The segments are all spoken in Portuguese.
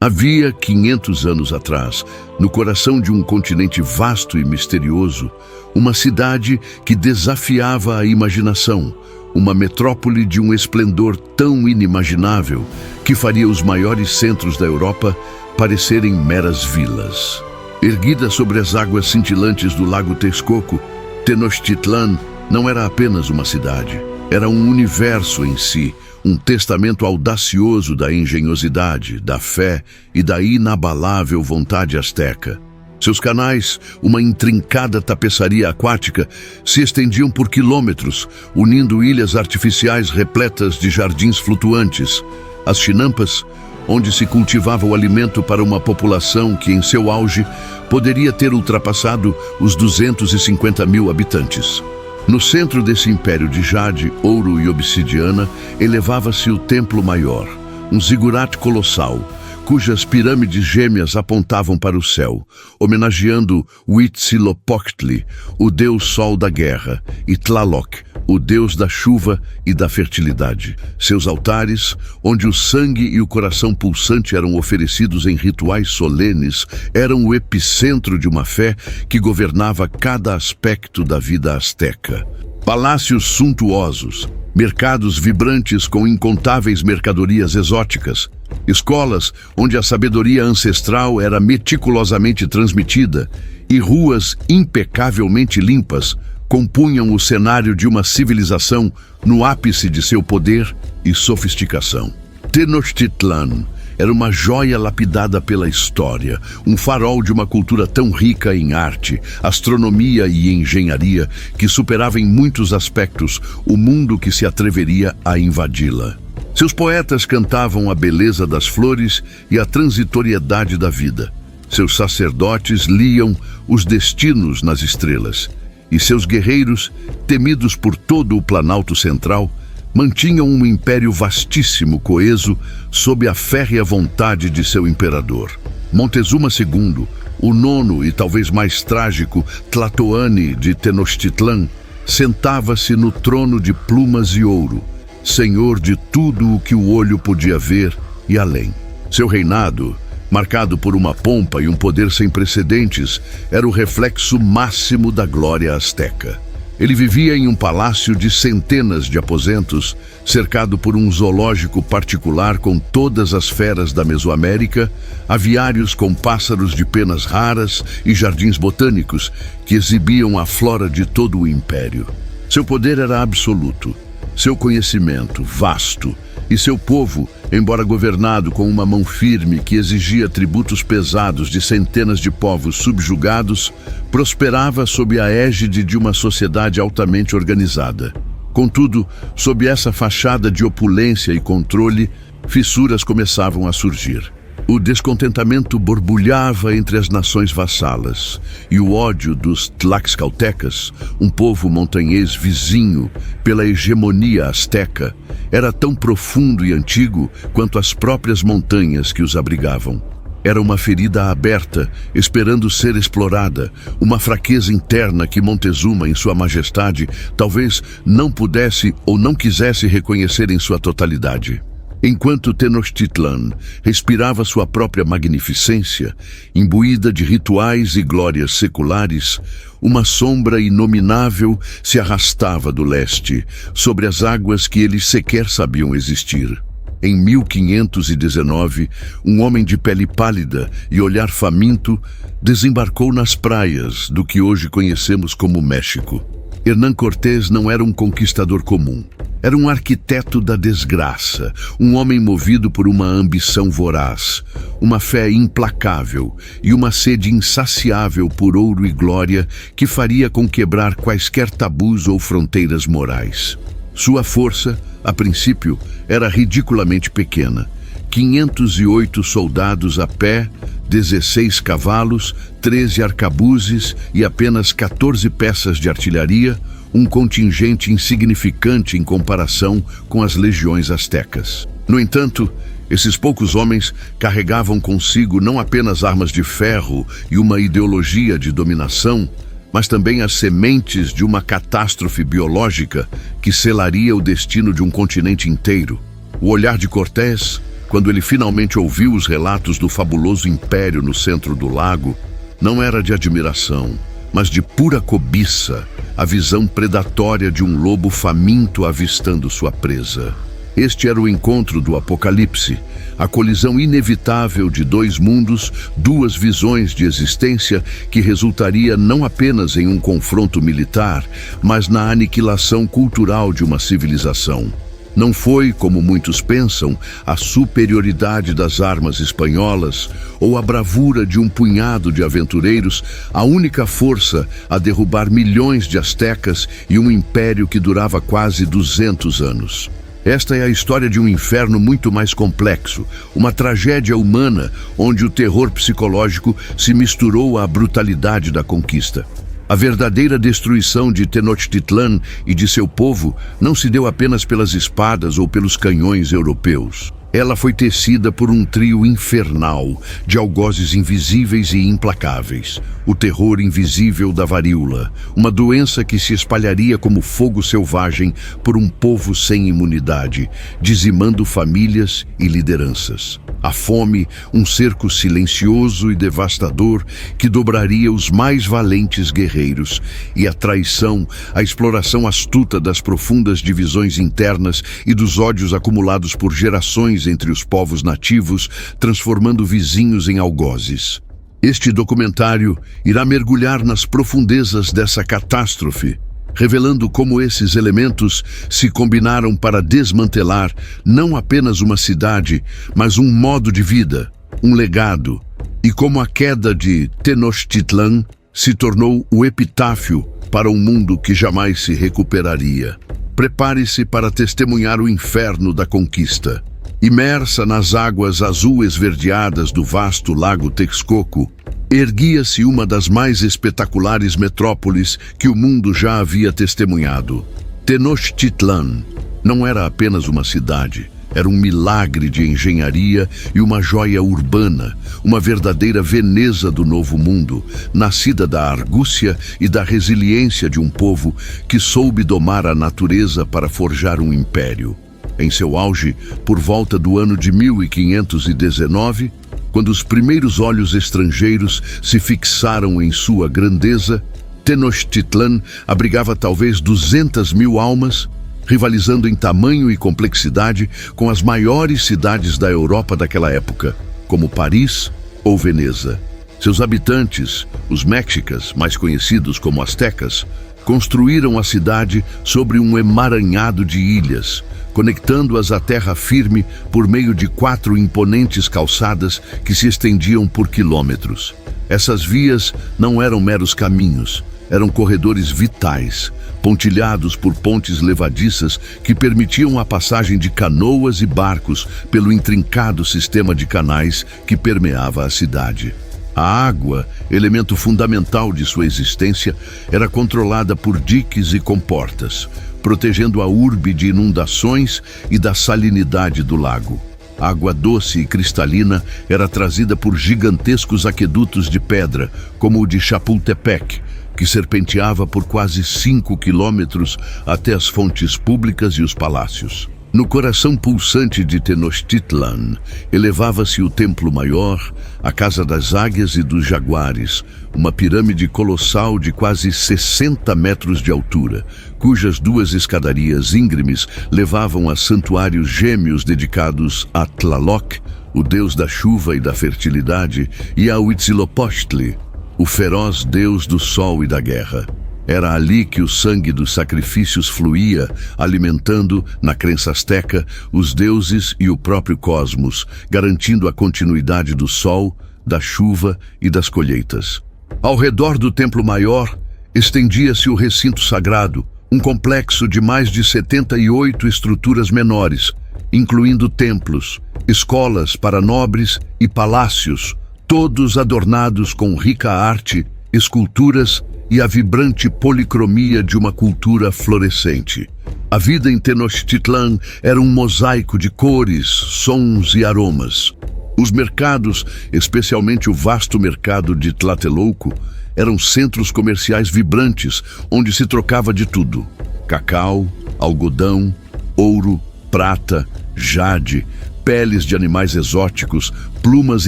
Havia 500 anos atrás, no coração de um continente vasto e misterioso, uma cidade que desafiava a imaginação, uma metrópole de um esplendor tão inimaginável que faria os maiores centros da Europa parecerem meras vilas. Erguida sobre as águas cintilantes do Lago Texcoco, Tenochtitlan não era apenas uma cidade, era um universo em si, um testamento audacioso da engenhosidade, da fé e da inabalável vontade asteca. Seus canais, uma intrincada tapeçaria aquática, se estendiam por quilômetros, unindo ilhas artificiais repletas de jardins flutuantes. As chinampas, onde se cultivava o alimento para uma população que, em seu auge, poderia ter ultrapassado os 250 mil habitantes. No centro desse império de jade, ouro e obsidiana, elevava-se o Templo Maior, um zigurate colossal, cujas pirâmides gêmeas apontavam para o céu, homenageando Huitzilopochtli, o deus sol da guerra, e Tlaloc, o deus da chuva e da fertilidade. Seus altares, onde o sangue e o coração pulsante eram oferecidos em rituais solenes, eram o epicentro de uma fé que governava cada aspecto da vida asteca. Palácios suntuosos, mercados vibrantes com incontáveis mercadorias exóticas, escolas onde a sabedoria ancestral era meticulosamente transmitida e ruas impecavelmente limpas compunham o cenário de uma civilização no ápice de seu poder e sofisticação. Tenochtitlan era uma joia lapidada pela história, um farol de uma cultura tão rica em arte, astronomia e engenharia que superava em muitos aspectos o mundo que se atreveria a invadi-la. Seus poetas cantavam a beleza das flores e a transitoriedade da vida. Seus sacerdotes liam os destinos nas estrelas. E seus guerreiros, temidos por todo o Planalto Central, mantinham um império vastíssimo coeso sob a férrea vontade de seu imperador. Montezuma II, o nono e talvez mais trágico Tlatoani de Tenochtitlan, sentava-se no trono de plumas e ouro, senhor de tudo o que o olho podia ver e além. Seu reinado, marcado por uma pompa e um poder sem precedentes, era o reflexo máximo da glória asteca. Ele vivia em um palácio de centenas de aposentos, cercado por um zoológico particular com todas as feras da Mesoamérica, aviários com pássaros de penas raras e jardins botânicos que exibiam a flora de todo o império. Seu poder era absoluto, seu conhecimento vasto, e seu povo, embora governado com uma mão firme que exigia tributos pesados de centenas de povos subjugados, prosperava sob a égide de uma sociedade altamente organizada. Contudo, sob essa fachada de opulência e controle, fissuras começavam a surgir. O descontentamento borbulhava entre as nações vassalas, e o ódio dos tlaxcaltecas, um povo montanhês vizinho, pela hegemonia asteca, era tão profundo e antigo quanto as próprias montanhas que os abrigavam. Era uma ferida aberta, esperando ser explorada, uma fraqueza interna que Montezuma, em sua majestade, talvez não pudesse ou não quisesse reconhecer em sua totalidade. Enquanto Tenochtitlan respirava sua própria magnificência, imbuída de rituais e glórias seculares, uma sombra inominável se arrastava do leste, sobre as águas que eles sequer sabiam existir. Em 1519, um homem de pele pálida e olhar faminto desembarcou nas praias do que hoje conhecemos como México. Hernán Cortés não era um conquistador comum. Era um arquiteto da desgraça, um homem movido por uma ambição voraz, uma fé implacável e uma sede insaciável por ouro e glória que faria com quebrar quaisquer tabus ou fronteiras morais. Sua força, a princípio, era ridiculamente pequena. 508 soldados a pé, 16 cavalos, 13 arcabuzes e apenas 14 peças de artilharia, um contingente insignificante em comparação com as legiões astecas. No entanto, esses poucos homens carregavam consigo não apenas armas de ferro e uma ideologia de dominação, mas também as sementes de uma catástrofe biológica que selaria o destino de um continente inteiro. O olhar de Cortés, Quando ele finalmente ouviu os relatos do fabuloso império no centro do lago, não era de admiração, mas de pura cobiça, a visão predatória de um lobo faminto avistando sua presa. Este era o encontro do Apocalipse, a colisão inevitável de dois mundos, duas visões de existência que resultaria não apenas em um confronto militar, mas na aniquilação cultural de uma civilização. Não foi, como muitos pensam, a superioridade das armas espanholas ou a bravura de um punhado de aventureiros a única força a derrubar milhões de astecas e um império que durava quase 200 anos. Esta é a história de um inferno muito mais complexo, uma tragédia humana onde o terror psicológico se misturou à brutalidade da conquista. A verdadeira destruição de Tenochtitlan e de seu povo não se deu apenas pelas espadas ou pelos canhões europeus. Ela foi tecida por um trio infernal de algozes invisíveis e implacáveis. O terror invisível da varíola, uma doença que se espalharia como fogo selvagem por um povo sem imunidade, dizimando famílias e lideranças. A fome, um cerco silencioso e devastador que dobraria os mais valentes guerreiros. E a traição, a exploração astuta das profundas divisões internas e dos ódios acumulados por gerações entre os povos nativos, transformando vizinhos em algozes. Este documentário irá mergulhar nas profundezas dessa catástrofe, revelando como esses elementos se combinaram para desmantelar não apenas uma cidade, mas um modo de vida, um legado, e como a queda de Tenochtitlan se tornou o epitáfio para um mundo que jamais se recuperaria. Prepare-se para testemunhar o inferno da conquista. Imersa nas águas azul esverdeadas do vasto lago Texcoco, erguia-se uma das mais espetaculares metrópoles que o mundo já havia testemunhado. Tenochtitlan não era apenas uma cidade, era um milagre de engenharia e uma joia urbana, uma verdadeira Veneza do Novo Mundo, nascida da argúcia e da resiliência de um povo que soube domar a natureza para forjar um império. Em seu auge, por volta do ano de 1519, quando os primeiros olhos estrangeiros se fixaram em sua grandeza, Tenochtitlan abrigava talvez 200.000 almas, rivalizando em tamanho e complexidade com as maiores cidades da Europa daquela época, como Paris ou Veneza. Seus habitantes, os mexicas, mais conhecidos como astecas, construíram a cidade sobre um emaranhado de ilhas, conectando-as à terra firme por meio de 4 imponentes calçadas que se estendiam por quilômetros. Essas vias não eram meros caminhos, eram corredores vitais, pontilhados por pontes levadiças que permitiam a passagem de canoas e barcos pelo intrincado sistema de canais que permeava a cidade. A água, elemento fundamental de sua existência, era controlada por diques e comportas, protegendo a urbe de inundações e da salinidade do lago. A água doce e cristalina era trazida por gigantescos aquedutos de pedra, como o de Chapultepec, que serpenteava por quase 5 quilômetros até as fontes públicas e os palácios. No coração pulsante de Tenochtitlan, elevava-se o Templo Maior, a Casa das Águias e dos Jaguares, uma pirâmide colossal de quase 60 metros de altura, cujas 2 escadarias íngremes levavam a santuários gêmeos dedicados a Tlaloc, o deus da chuva e da fertilidade, e a Huitzilopochtli, o feroz deus do sol e da guerra. Era ali que o sangue dos sacrifícios fluía, alimentando, na crença asteca, os deuses e o próprio cosmos, garantindo a continuidade do sol, da chuva e das colheitas. Ao redor do Templo Maior, estendia-se o recinto sagrado, um complexo de mais de 78 estruturas menores, incluindo templos, escolas para nobres e palácios, todos adornados com rica arte, esculturas e a vibrante policromia de uma cultura florescente. A vida em Tenochtitlan era um mosaico de cores, sons e aromas. Os mercados, especialmente o vasto mercado de Tlatelolco, eram centros comerciais vibrantes, onde se trocava de tudo: cacau, algodão, ouro, prata, jade, peles de animais exóticos, plumas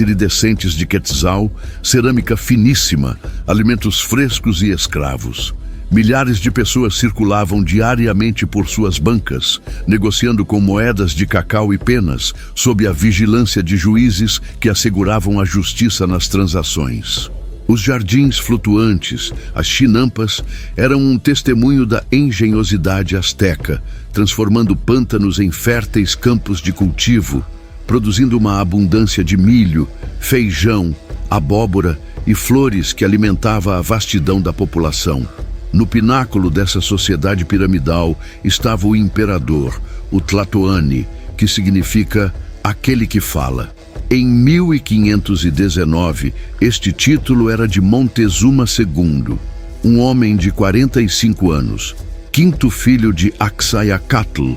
iridescentes de quetzal, cerâmica finíssima, alimentos frescos e escravos. Milhares de pessoas circulavam diariamente por suas bancas, negociando com moedas de cacau e penas, sob a vigilância de juízes que asseguravam a justiça nas transações. Os jardins flutuantes, as chinampas, eram um testemunho da engenhosidade asteca, transformando pântanos em férteis campos de cultivo, produzindo uma abundância de milho, feijão, abóbora e flores que alimentava a vastidão da população. No pináculo dessa sociedade piramidal estava o imperador, o Tlatoani, que significa aquele que fala. Em 1519, este título era de Montezuma II, um homem de 45 anos, quinto filho de Axayacatl,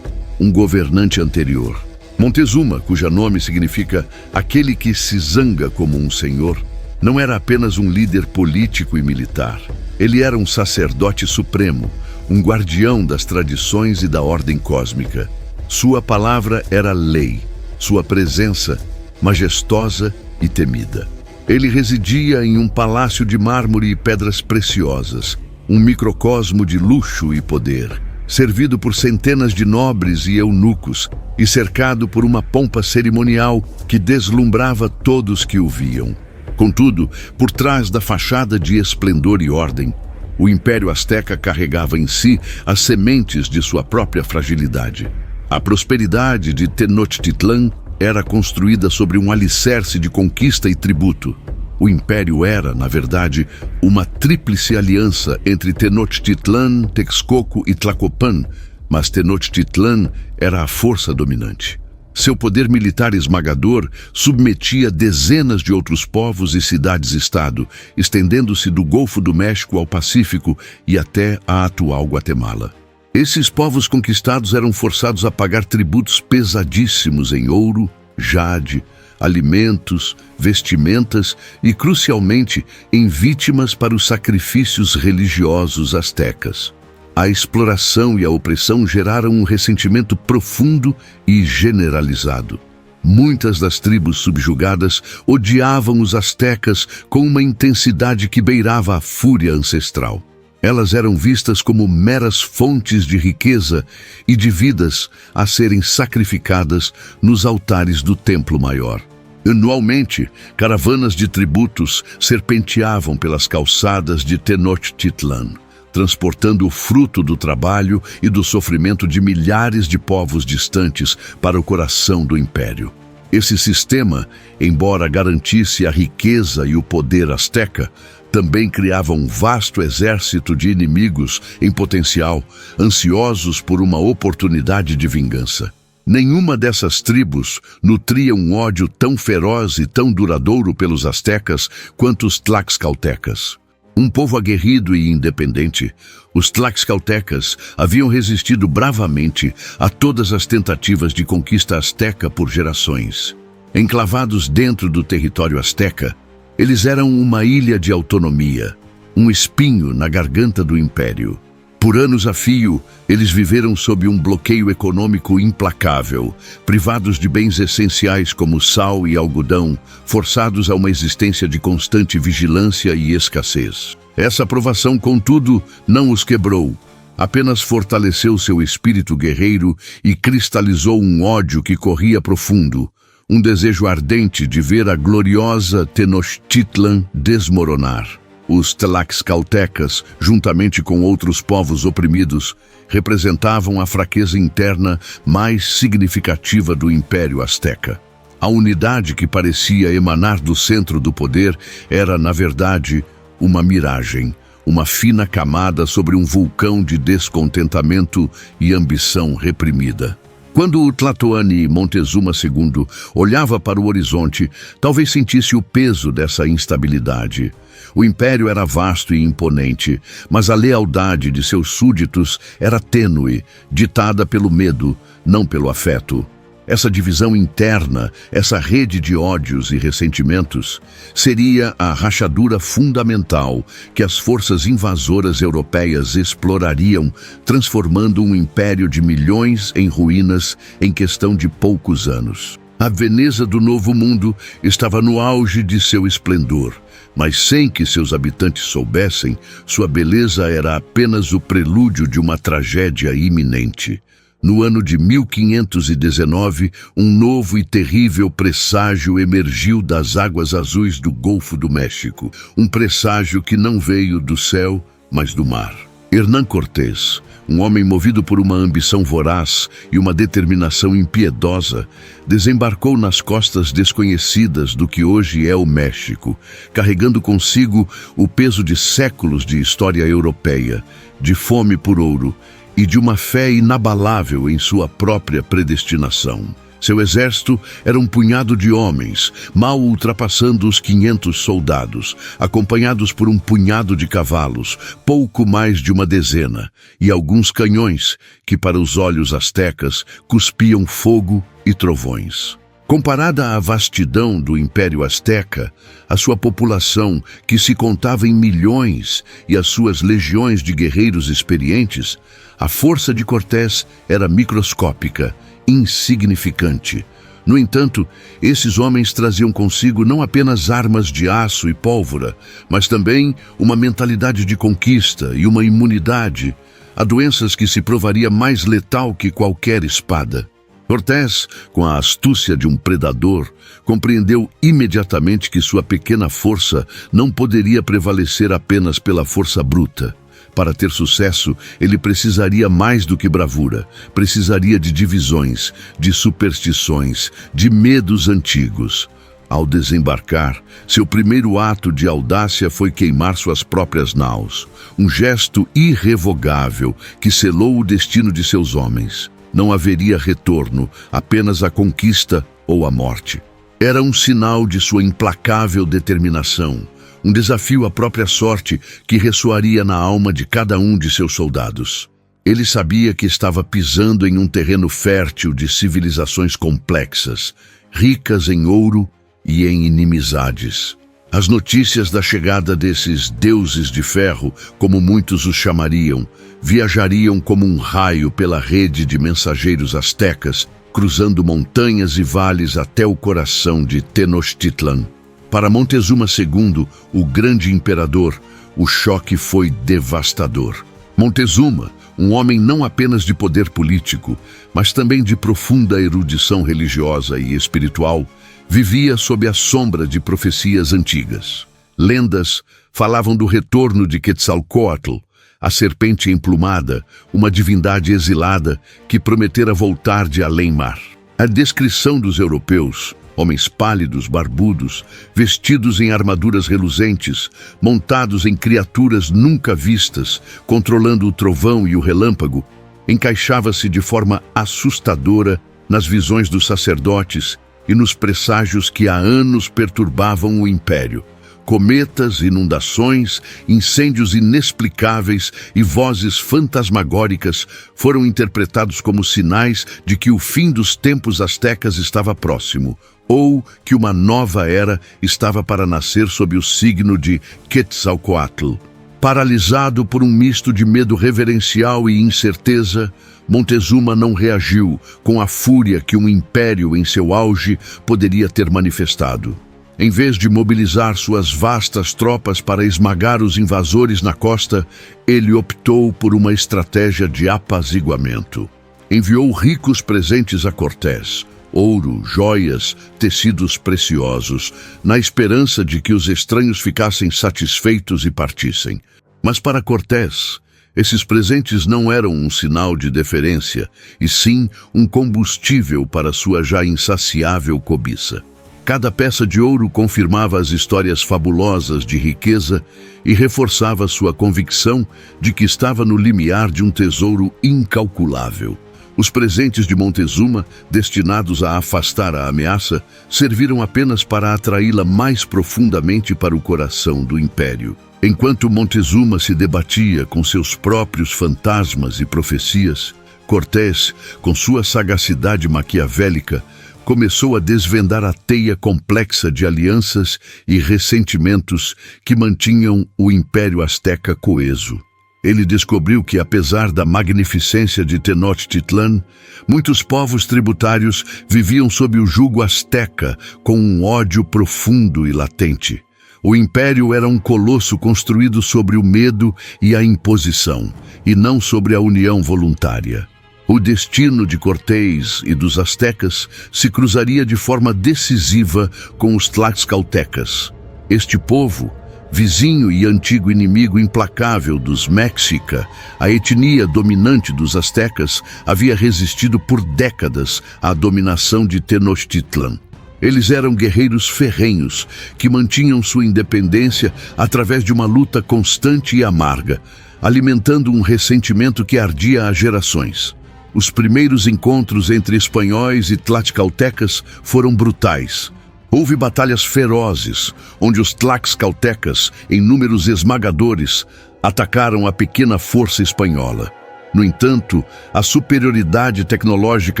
um governante anterior. Montezuma, cujo nome significa aquele que se zanga como um senhor, não era apenas um líder político e militar. Ele era um sacerdote supremo, um guardião das tradições e da ordem cósmica. Sua palavra era lei, sua presença majestosa e temida. Ele residia em um palácio de mármore e pedras preciosas, um microcosmo de luxo e poder, servido por centenas de nobres e eunucos e cercado por uma pompa cerimonial que deslumbrava todos que o viam. Contudo, por trás da fachada de esplendor e ordem, o Império Azteca carregava em si as sementes de sua própria fragilidade. A prosperidade de Tenochtitlan era construída sobre um alicerce de conquista e tributo. O Império era, na verdade, uma tríplice aliança entre Tenochtitlan, Texcoco e Tlacopan, mas Tenochtitlan era a força dominante. Seu poder militar esmagador submetia dezenas de outros povos e cidades-estado, estendendo-se do Golfo do México ao Pacífico e até a atual Guatemala. Esses povos conquistados eram forçados a pagar tributos pesadíssimos em ouro, jade, alimentos, vestimentas e, crucialmente, em vítimas para os sacrifícios religiosos astecas. A exploração e a opressão geraram um ressentimento profundo e generalizado. Muitas das tribos subjugadas odiavam os astecas com uma intensidade que beirava a fúria ancestral. Elas eram vistas como meras fontes de riqueza e de vidas a serem sacrificadas nos altares do templo maior. Anualmente, caravanas de tributos serpenteavam pelas calçadas de Tenochtitlan, transportando o fruto do trabalho e do sofrimento de milhares de povos distantes para o coração do império. Esse sistema, embora garantisse a riqueza e o poder asteca, também criava um vasto exército de inimigos em potencial, ansiosos por uma oportunidade de vingança. Nenhuma dessas tribos nutria um ódio tão feroz e tão duradouro pelos astecas quanto os tlaxcaltecas. Um povo aguerrido e independente, os tlaxcaltecas haviam resistido bravamente a todas as tentativas de conquista asteca por gerações. Enclavados dentro do território asteca, eles eram uma ilha de autonomia, um espinho na garganta do império. Por anos a fio, eles viveram sob um bloqueio econômico implacável, privados de bens essenciais como sal e algodão, forçados a uma existência de constante vigilância e escassez. Essa provação, contudo, não os quebrou, apenas fortaleceu seu espírito guerreiro e cristalizou um ódio que corria profundo, um desejo ardente de ver a gloriosa Tenochtitlan desmoronar. Os tlaxcaltecas, juntamente com outros povos oprimidos, representavam a fraqueza interna mais significativa do Império Azteca. A unidade que parecia emanar do centro do poder era, na verdade, uma miragem, uma fina camada sobre um vulcão de descontentamento e ambição reprimida. Quando o Tlatoani Montezuma II olhava para o horizonte, talvez sentisse o peso dessa instabilidade. O império era vasto e imponente, mas a lealdade de seus súditos era tênue, ditada pelo medo, não pelo afeto. Essa divisão interna, essa rede de ódios e ressentimentos, seria a rachadura fundamental que as forças invasoras europeias explorariam, transformando um império de milhões em ruínas em questão de poucos anos. A Veneza do Novo Mundo estava no auge de seu esplendor, mas sem que seus habitantes soubessem, sua beleza era apenas o prelúdio de uma tragédia iminente. No ano de 1519, um novo e terrível presságio emergiu das águas azuis do Golfo do México, um presságio que não veio do céu, mas do mar. Hernán Cortés, um homem movido por uma ambição voraz e uma determinação impiedosa, desembarcou nas costas desconhecidas do que hoje é o México, carregando consigo o peso de séculos de história europeia, de fome por ouro e de uma fé inabalável em sua própria predestinação. Seu exército era um punhado de homens, mal ultrapassando os 500 soldados, acompanhados por um punhado de cavalos, pouco mais de uma dezena, e alguns canhões que, para os olhos astecas, cuspiam fogo e trovões. Comparada à vastidão do Império Azteca, a sua população, que se contava em milhões, e as suas legiões de guerreiros experientes, a força de Cortés era microscópica, insignificante. No entanto, esses homens traziam consigo não apenas armas de aço e pólvora, mas também uma mentalidade de conquista e uma imunidade a doenças que se provaria mais letal que qualquer espada. Cortés, com a astúcia de um predador, compreendeu imediatamente que sua pequena força não poderia prevalecer apenas pela força bruta. Para ter sucesso, ele precisaria mais do que bravura, precisaria de divisões, de superstições, de medos antigos. Ao desembarcar, seu primeiro ato de audácia foi queimar suas próprias naus, um gesto irrevogável que selou o destino de seus homens. Não haveria retorno, apenas a conquista ou a morte. Era um sinal de sua implacável determinação, um desafio à própria sorte que ressoaria na alma de cada um de seus soldados. Ele sabia que estava pisando em um terreno fértil de civilizações complexas, ricas em ouro e em inimizades. As notícias da chegada desses deuses de ferro, como muitos os chamariam, viajariam como um raio pela rede de mensageiros astecas, cruzando montanhas e vales até o coração de Tenochtitlan. Para Montezuma II, o grande imperador, o choque foi devastador. Montezuma, um homem não apenas de poder político, mas também de profunda erudição religiosa e espiritual, vivia sob a sombra de profecias antigas. Lendas falavam do retorno de Quetzalcóatl, a serpente emplumada, uma divindade exilada que prometera voltar de além-mar. A descrição dos europeus, homens pálidos, barbudos, vestidos em armaduras reluzentes, montados em criaturas nunca vistas, controlando o trovão e o relâmpago, encaixava-se de forma assustadora nas visões dos sacerdotes e nos presságios que há anos perturbavam o império. Cometas, inundações, incêndios inexplicáveis e vozes fantasmagóricas foram interpretados como sinais de que o fim dos tempos astecas estava próximo, ou que uma nova era estava para nascer sob o signo de Quetzalcóatl. Paralisado por um misto de medo reverencial e incerteza, Montezuma não reagiu com a fúria que um império em seu auge poderia ter manifestado. Em vez de mobilizar suas vastas tropas para esmagar os invasores na costa, ele optou por uma estratégia de apaziguamento. Enviou ricos presentes a Cortés, ouro, joias, tecidos preciosos, na esperança de que os estranhos ficassem satisfeitos e partissem. Mas para Cortés, esses presentes não eram um sinal de deferência, e sim um combustível para sua já insaciável cobiça. Cada peça de ouro confirmava as histórias fabulosas de riqueza e reforçava sua convicção de que estava no limiar de um tesouro incalculável. Os presentes de Montezuma, destinados a afastar a ameaça, serviram apenas para atraí-la mais profundamente para o coração do império. Enquanto Montezuma se debatia com seus próprios fantasmas e profecias, Cortés, com sua sagacidade maquiavélica, começou a desvendar a teia complexa de alianças e ressentimentos que mantinham o Império Azteca coeso. Ele descobriu que, apesar da magnificência de Tenochtitlan, muitos povos tributários viviam sob o jugo asteca, com um ódio profundo e latente. O império era um colosso construído sobre o medo e a imposição, e não sobre a união voluntária. O destino de Cortés e dos astecas se cruzaria de forma decisiva com os tlaxcaltecas. Este povo, vizinho e antigo inimigo implacável dos Mexica, a etnia dominante dos astecas, havia resistido por décadas à dominação de Tenochtitlan. Eles eram guerreiros ferrenhos que mantinham sua independência através de uma luta constante e amarga, alimentando um ressentimento que ardia há gerações. Os primeiros encontros entre espanhóis e tlaxcaltecas foram brutais. Houve batalhas ferozes, onde os tlaxcaltecas, em números esmagadores, atacaram a pequena força espanhola. No entanto, a superioridade tecnológica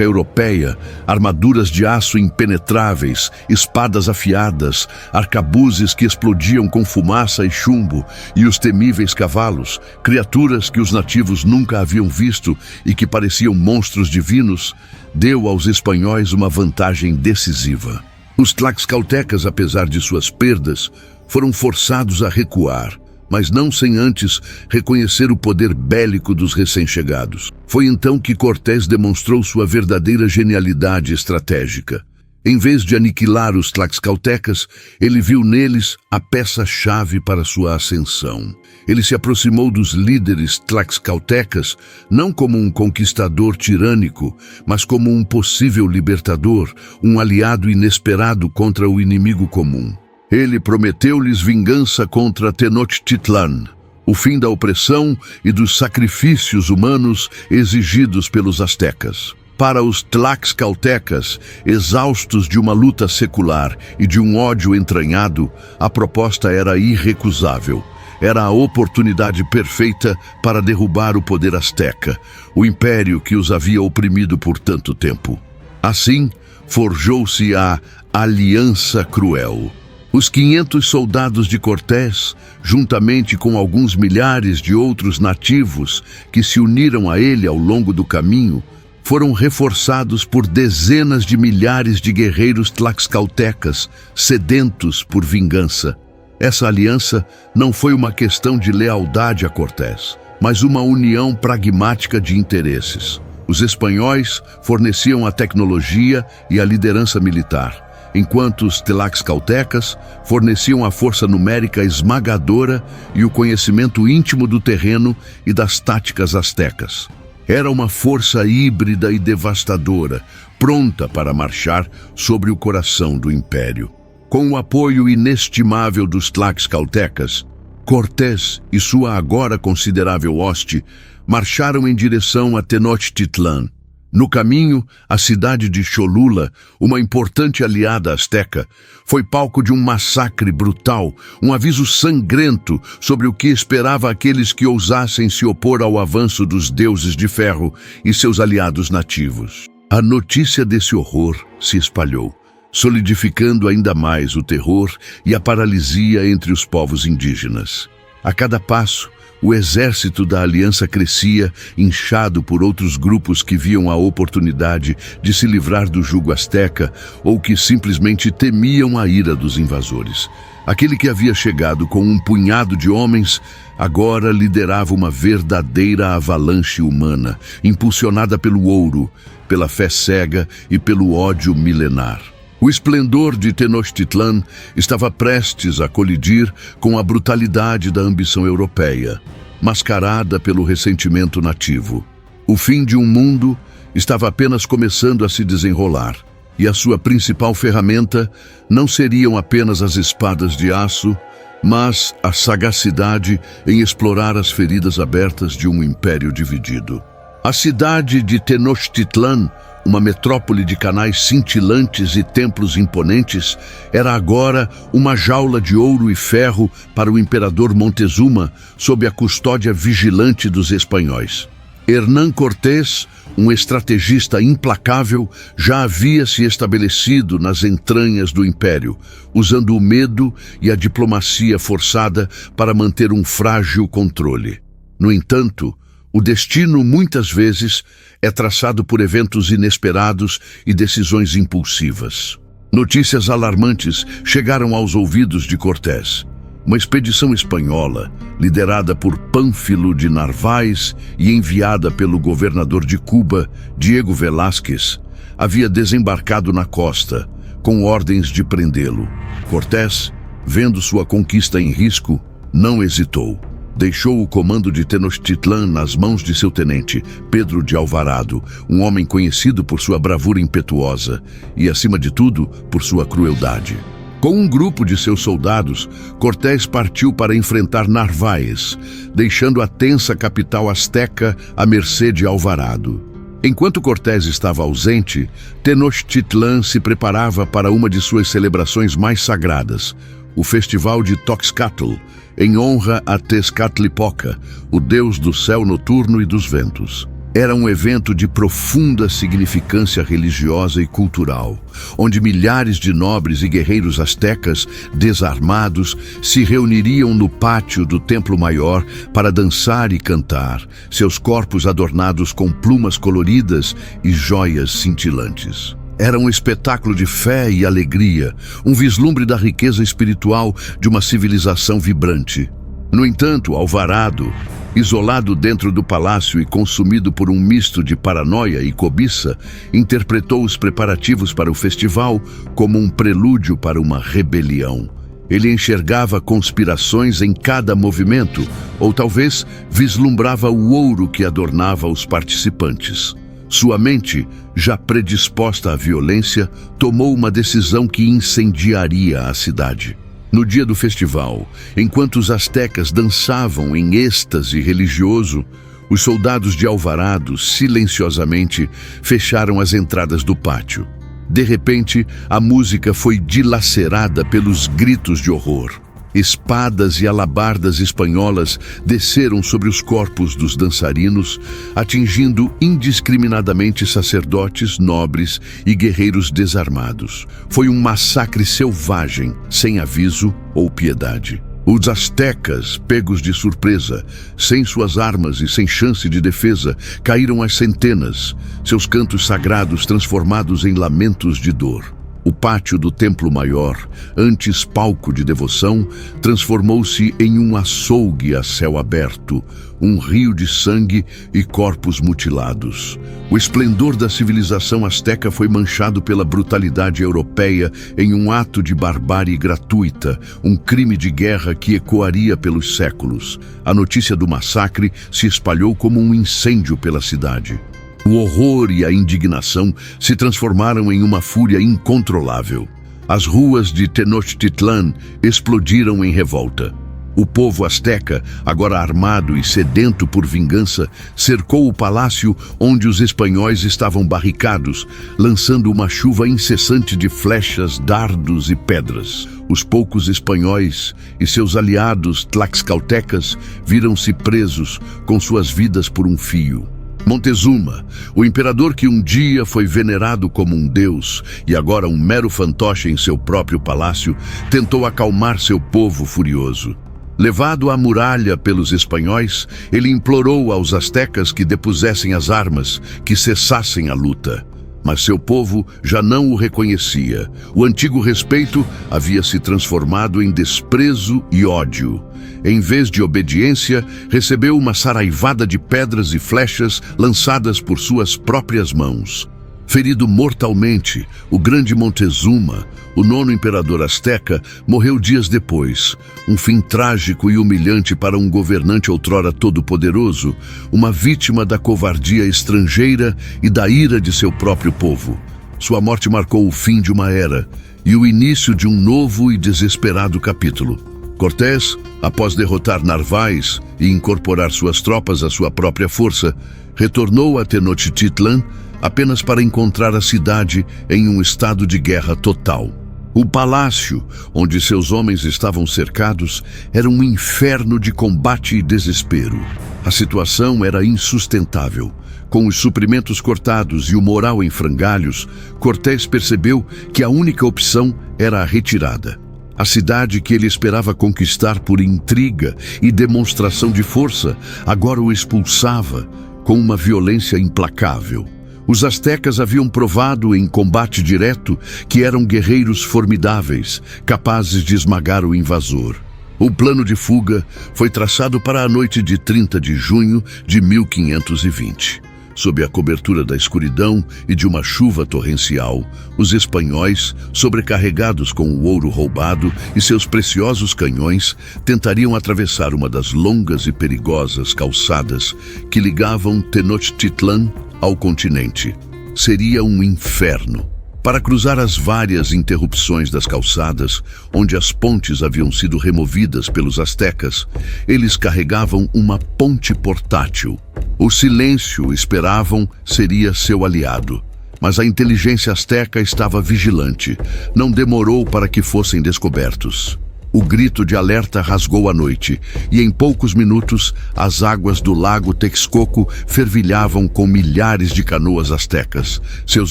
europeia, armaduras de aço impenetráveis, espadas afiadas, arcabuzes que explodiam com fumaça e chumbo, e os temíveis cavalos, criaturas que os nativos nunca haviam visto e que pareciam monstros divinos, deu aos espanhóis uma vantagem decisiva. Os tlaxcaltecas, apesar de suas perdas, foram forçados a recuar, mas não sem antes reconhecer o poder bélico dos recém-chegados. Foi então que Cortés demonstrou sua verdadeira genialidade estratégica. Em vez de aniquilar os tlaxcaltecas, ele viu neles a peça-chave para sua ascensão. Ele se aproximou dos líderes tlaxcaltecas não como um conquistador tirânico, mas como um possível libertador, um aliado inesperado contra o inimigo comum. Ele prometeu-lhes vingança contra Tenochtitlan, o fim da opressão e dos sacrifícios humanos exigidos pelos astecas. Para os tlaxcaltecas, exaustos de uma luta secular e de um ódio entranhado, a proposta era irrecusável. Era a oportunidade perfeita para derrubar o poder asteca, o império que os havia oprimido por tanto tempo. Assim, forjou-se a Aliança Cruel. Os 500 soldados de Cortés, juntamente com alguns milhares de outros nativos que se uniram a ele ao longo do caminho, foram reforçados por dezenas de milhares de guerreiros tlaxcaltecas, sedentos por vingança. Essa aliança não foi uma questão de lealdade a Cortés, mas uma união pragmática de interesses. Os espanhóis forneciam a tecnologia e a liderança militar, enquanto os tlaxcaltecas forneciam a força numérica esmagadora e o conhecimento íntimo do terreno e das táticas astecas. Era uma força híbrida e devastadora, pronta para marchar sobre o coração do império. Com o apoio inestimável dos tlaxcaltecas, Cortés e sua agora considerável hoste marcharam em direção a Tenochtitlan. No caminho, a cidade de Cholula, uma importante aliada asteca, foi palco de um massacre brutal, um aviso sangrento sobre o que esperava aqueles que ousassem se opor ao avanço dos deuses de ferro e seus aliados nativos. A notícia desse horror se espalhou, solidificando ainda mais o terror e a paralisia entre os povos indígenas. A cada passo, o exército da aliança crescia, inchado por outros grupos que viam a oportunidade de se livrar do jugo asteca ou que simplesmente temiam a ira dos invasores. Aquele que havia chegado com um punhado de homens agora liderava uma verdadeira avalanche humana, impulsionada pelo ouro, pela fé cega e pelo ódio milenar. O esplendor de Tenochtitlan estava prestes a colidir com a brutalidade da ambição europeia, mascarada pelo ressentimento nativo. O fim de um mundo estava apenas começando a se desenrolar, e a sua principal ferramenta não seriam apenas as espadas de aço, mas a sagacidade em explorar as feridas abertas de um império dividido. A cidade de Tenochtitlan, uma metrópole de canais cintilantes e templos imponentes, era agora uma jaula de ouro e ferro para o imperador Montezuma, sob a custódia vigilante dos espanhóis. Hernán Cortés, um estrategista implacável, já havia se estabelecido nas entranhas do império, usando o medo e a diplomacia forçada para manter um frágil controle. No entanto, o destino muitas vezes é traçado por eventos inesperados e decisões impulsivas. Notícias alarmantes chegaram aos ouvidos de Cortés. Uma expedição espanhola, liderada por Pánfilo de Narváez e enviada pelo governador de Cuba, Diego Velázquez, havia desembarcado na costa, com ordens de prendê-lo. Cortés, vendo sua conquista em risco, não hesitou. Deixou o comando de Tenochtitlan nas mãos de seu tenente, Pedro de Alvarado, um homem conhecido por sua bravura impetuosa e, acima de tudo, por sua crueldade. Com um grupo de seus soldados, Cortés partiu para enfrentar Narváez, deixando a tensa capital asteca à mercê de Alvarado. Enquanto Cortés estava ausente, Tenochtitlan se preparava para uma de suas celebrações mais sagradas, o Festival de Toxcatl, em honra a Tezcatlipoca, o deus do céu noturno e dos ventos. Era um evento de profunda significância religiosa e cultural, onde milhares de nobres e guerreiros astecas, desarmados, se reuniriam no pátio do Templo Maior para dançar e cantar, seus corpos adornados com plumas coloridas e joias cintilantes. Era um espetáculo de fé e alegria, um vislumbre da riqueza espiritual de uma civilização vibrante. No entanto, Alvarado, isolado dentro do palácio e consumido por um misto de paranoia e cobiça, interpretou os preparativos para o festival como um prelúdio para uma rebelião. Ele enxergava conspirações em cada movimento, ou talvez vislumbrava o ouro que adornava os participantes. Sua mente, já predisposta à violência, tomou uma decisão que incendiaria a cidade. No dia do festival, enquanto os astecas dançavam em êxtase religioso, os soldados de Alvarado silenciosamente fecharam as entradas do pátio. De repente, a música foi dilacerada pelos gritos de horror. Espadas e alabardas espanholas desceram sobre os corpos dos dançarinos, atingindo indiscriminadamente sacerdotes, nobres e guerreiros desarmados. Foi um massacre selvagem, sem aviso ou piedade. Os astecas, pegos de surpresa, sem suas armas e sem chance de defesa, caíram às centenas, seus cantos sagrados transformados em lamentos de dor. O pátio do Templo Maior, antes palco de devoção, transformou-se em um açougue a céu aberto, um rio de sangue e corpos mutilados. O esplendor da civilização asteca foi manchado pela brutalidade europeia em um ato de barbárie gratuita, um crime de guerra que ecoaria pelos séculos. A notícia do massacre se espalhou como um incêndio pela cidade. O horror e a indignação se transformaram em uma fúria incontrolável. As ruas de Tenochtitlan explodiram em revolta. O povo asteca, agora armado e sedento por vingança, cercou o palácio onde os espanhóis estavam barricados, lançando uma chuva incessante de flechas, dardos e pedras. Os poucos espanhóis e seus aliados tlaxcaltecas viram-se presos, com suas vidas por um fio. Montezuma, o imperador que um dia foi venerado como um deus e agora um mero fantoche em seu próprio palácio, tentou acalmar seu povo furioso. Levado à muralha pelos espanhóis, ele implorou aos astecas que depusessem as armas, que cessassem a luta. Mas seu povo já não o reconhecia. O antigo respeito havia se transformado em desprezo e ódio. Em vez de obediência, recebeu uma saraivada de pedras e flechas lançadas por suas próprias mãos. Ferido mortalmente, o grande Montezuma, o nono imperador asteca, morreu dias depois. Um fim trágico e humilhante para um governante outrora todo-poderoso, uma vítima da covardia estrangeira e da ira de seu próprio povo. Sua morte marcou o fim de uma era e o início de um novo e desesperado capítulo. Cortés, após derrotar Narváez e incorporar suas tropas à sua própria força, retornou a Tenochtitlan apenas para encontrar a cidade em um estado de guerra total. O palácio, onde seus homens estavam cercados, era um inferno de combate e desespero. A situação era insustentável. Com os suprimentos cortados e o moral em frangalhos, Cortés percebeu que a única opção era a retirada. A cidade que ele esperava conquistar por intriga e demonstração de força, agora o expulsava com uma violência implacável. Os astecas haviam provado em combate direto que eram guerreiros formidáveis, capazes de esmagar o invasor. O plano de fuga foi traçado para a noite de 30 de junho de 1520. Sob a cobertura da escuridão e de uma chuva torrencial, os espanhóis, sobrecarregados com o ouro roubado e seus preciosos canhões, tentariam atravessar uma das longas e perigosas calçadas que ligavam Tenochtitlan ao continente. Seria um inferno. Para cruzar as várias interrupções das calçadas, onde as pontes haviam sido removidas pelos astecas, eles carregavam uma ponte portátil. O silêncio, esperavam, seria seu aliado. Mas a inteligência asteca estava vigilante. Não demorou para que fossem descobertos. O grito de alerta rasgou a noite, e em poucos minutos as águas do lago Texcoco fervilhavam com milhares de canoas astecas, seus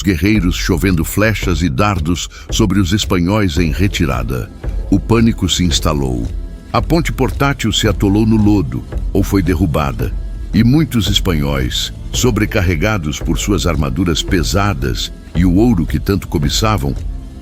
guerreiros chovendo flechas e dardos sobre os espanhóis em retirada. O pânico se instalou. A ponte portátil se atolou no lodo, ou foi derrubada, e muitos espanhóis, sobrecarregados por suas armaduras pesadas e o ouro que tanto cobiçavam,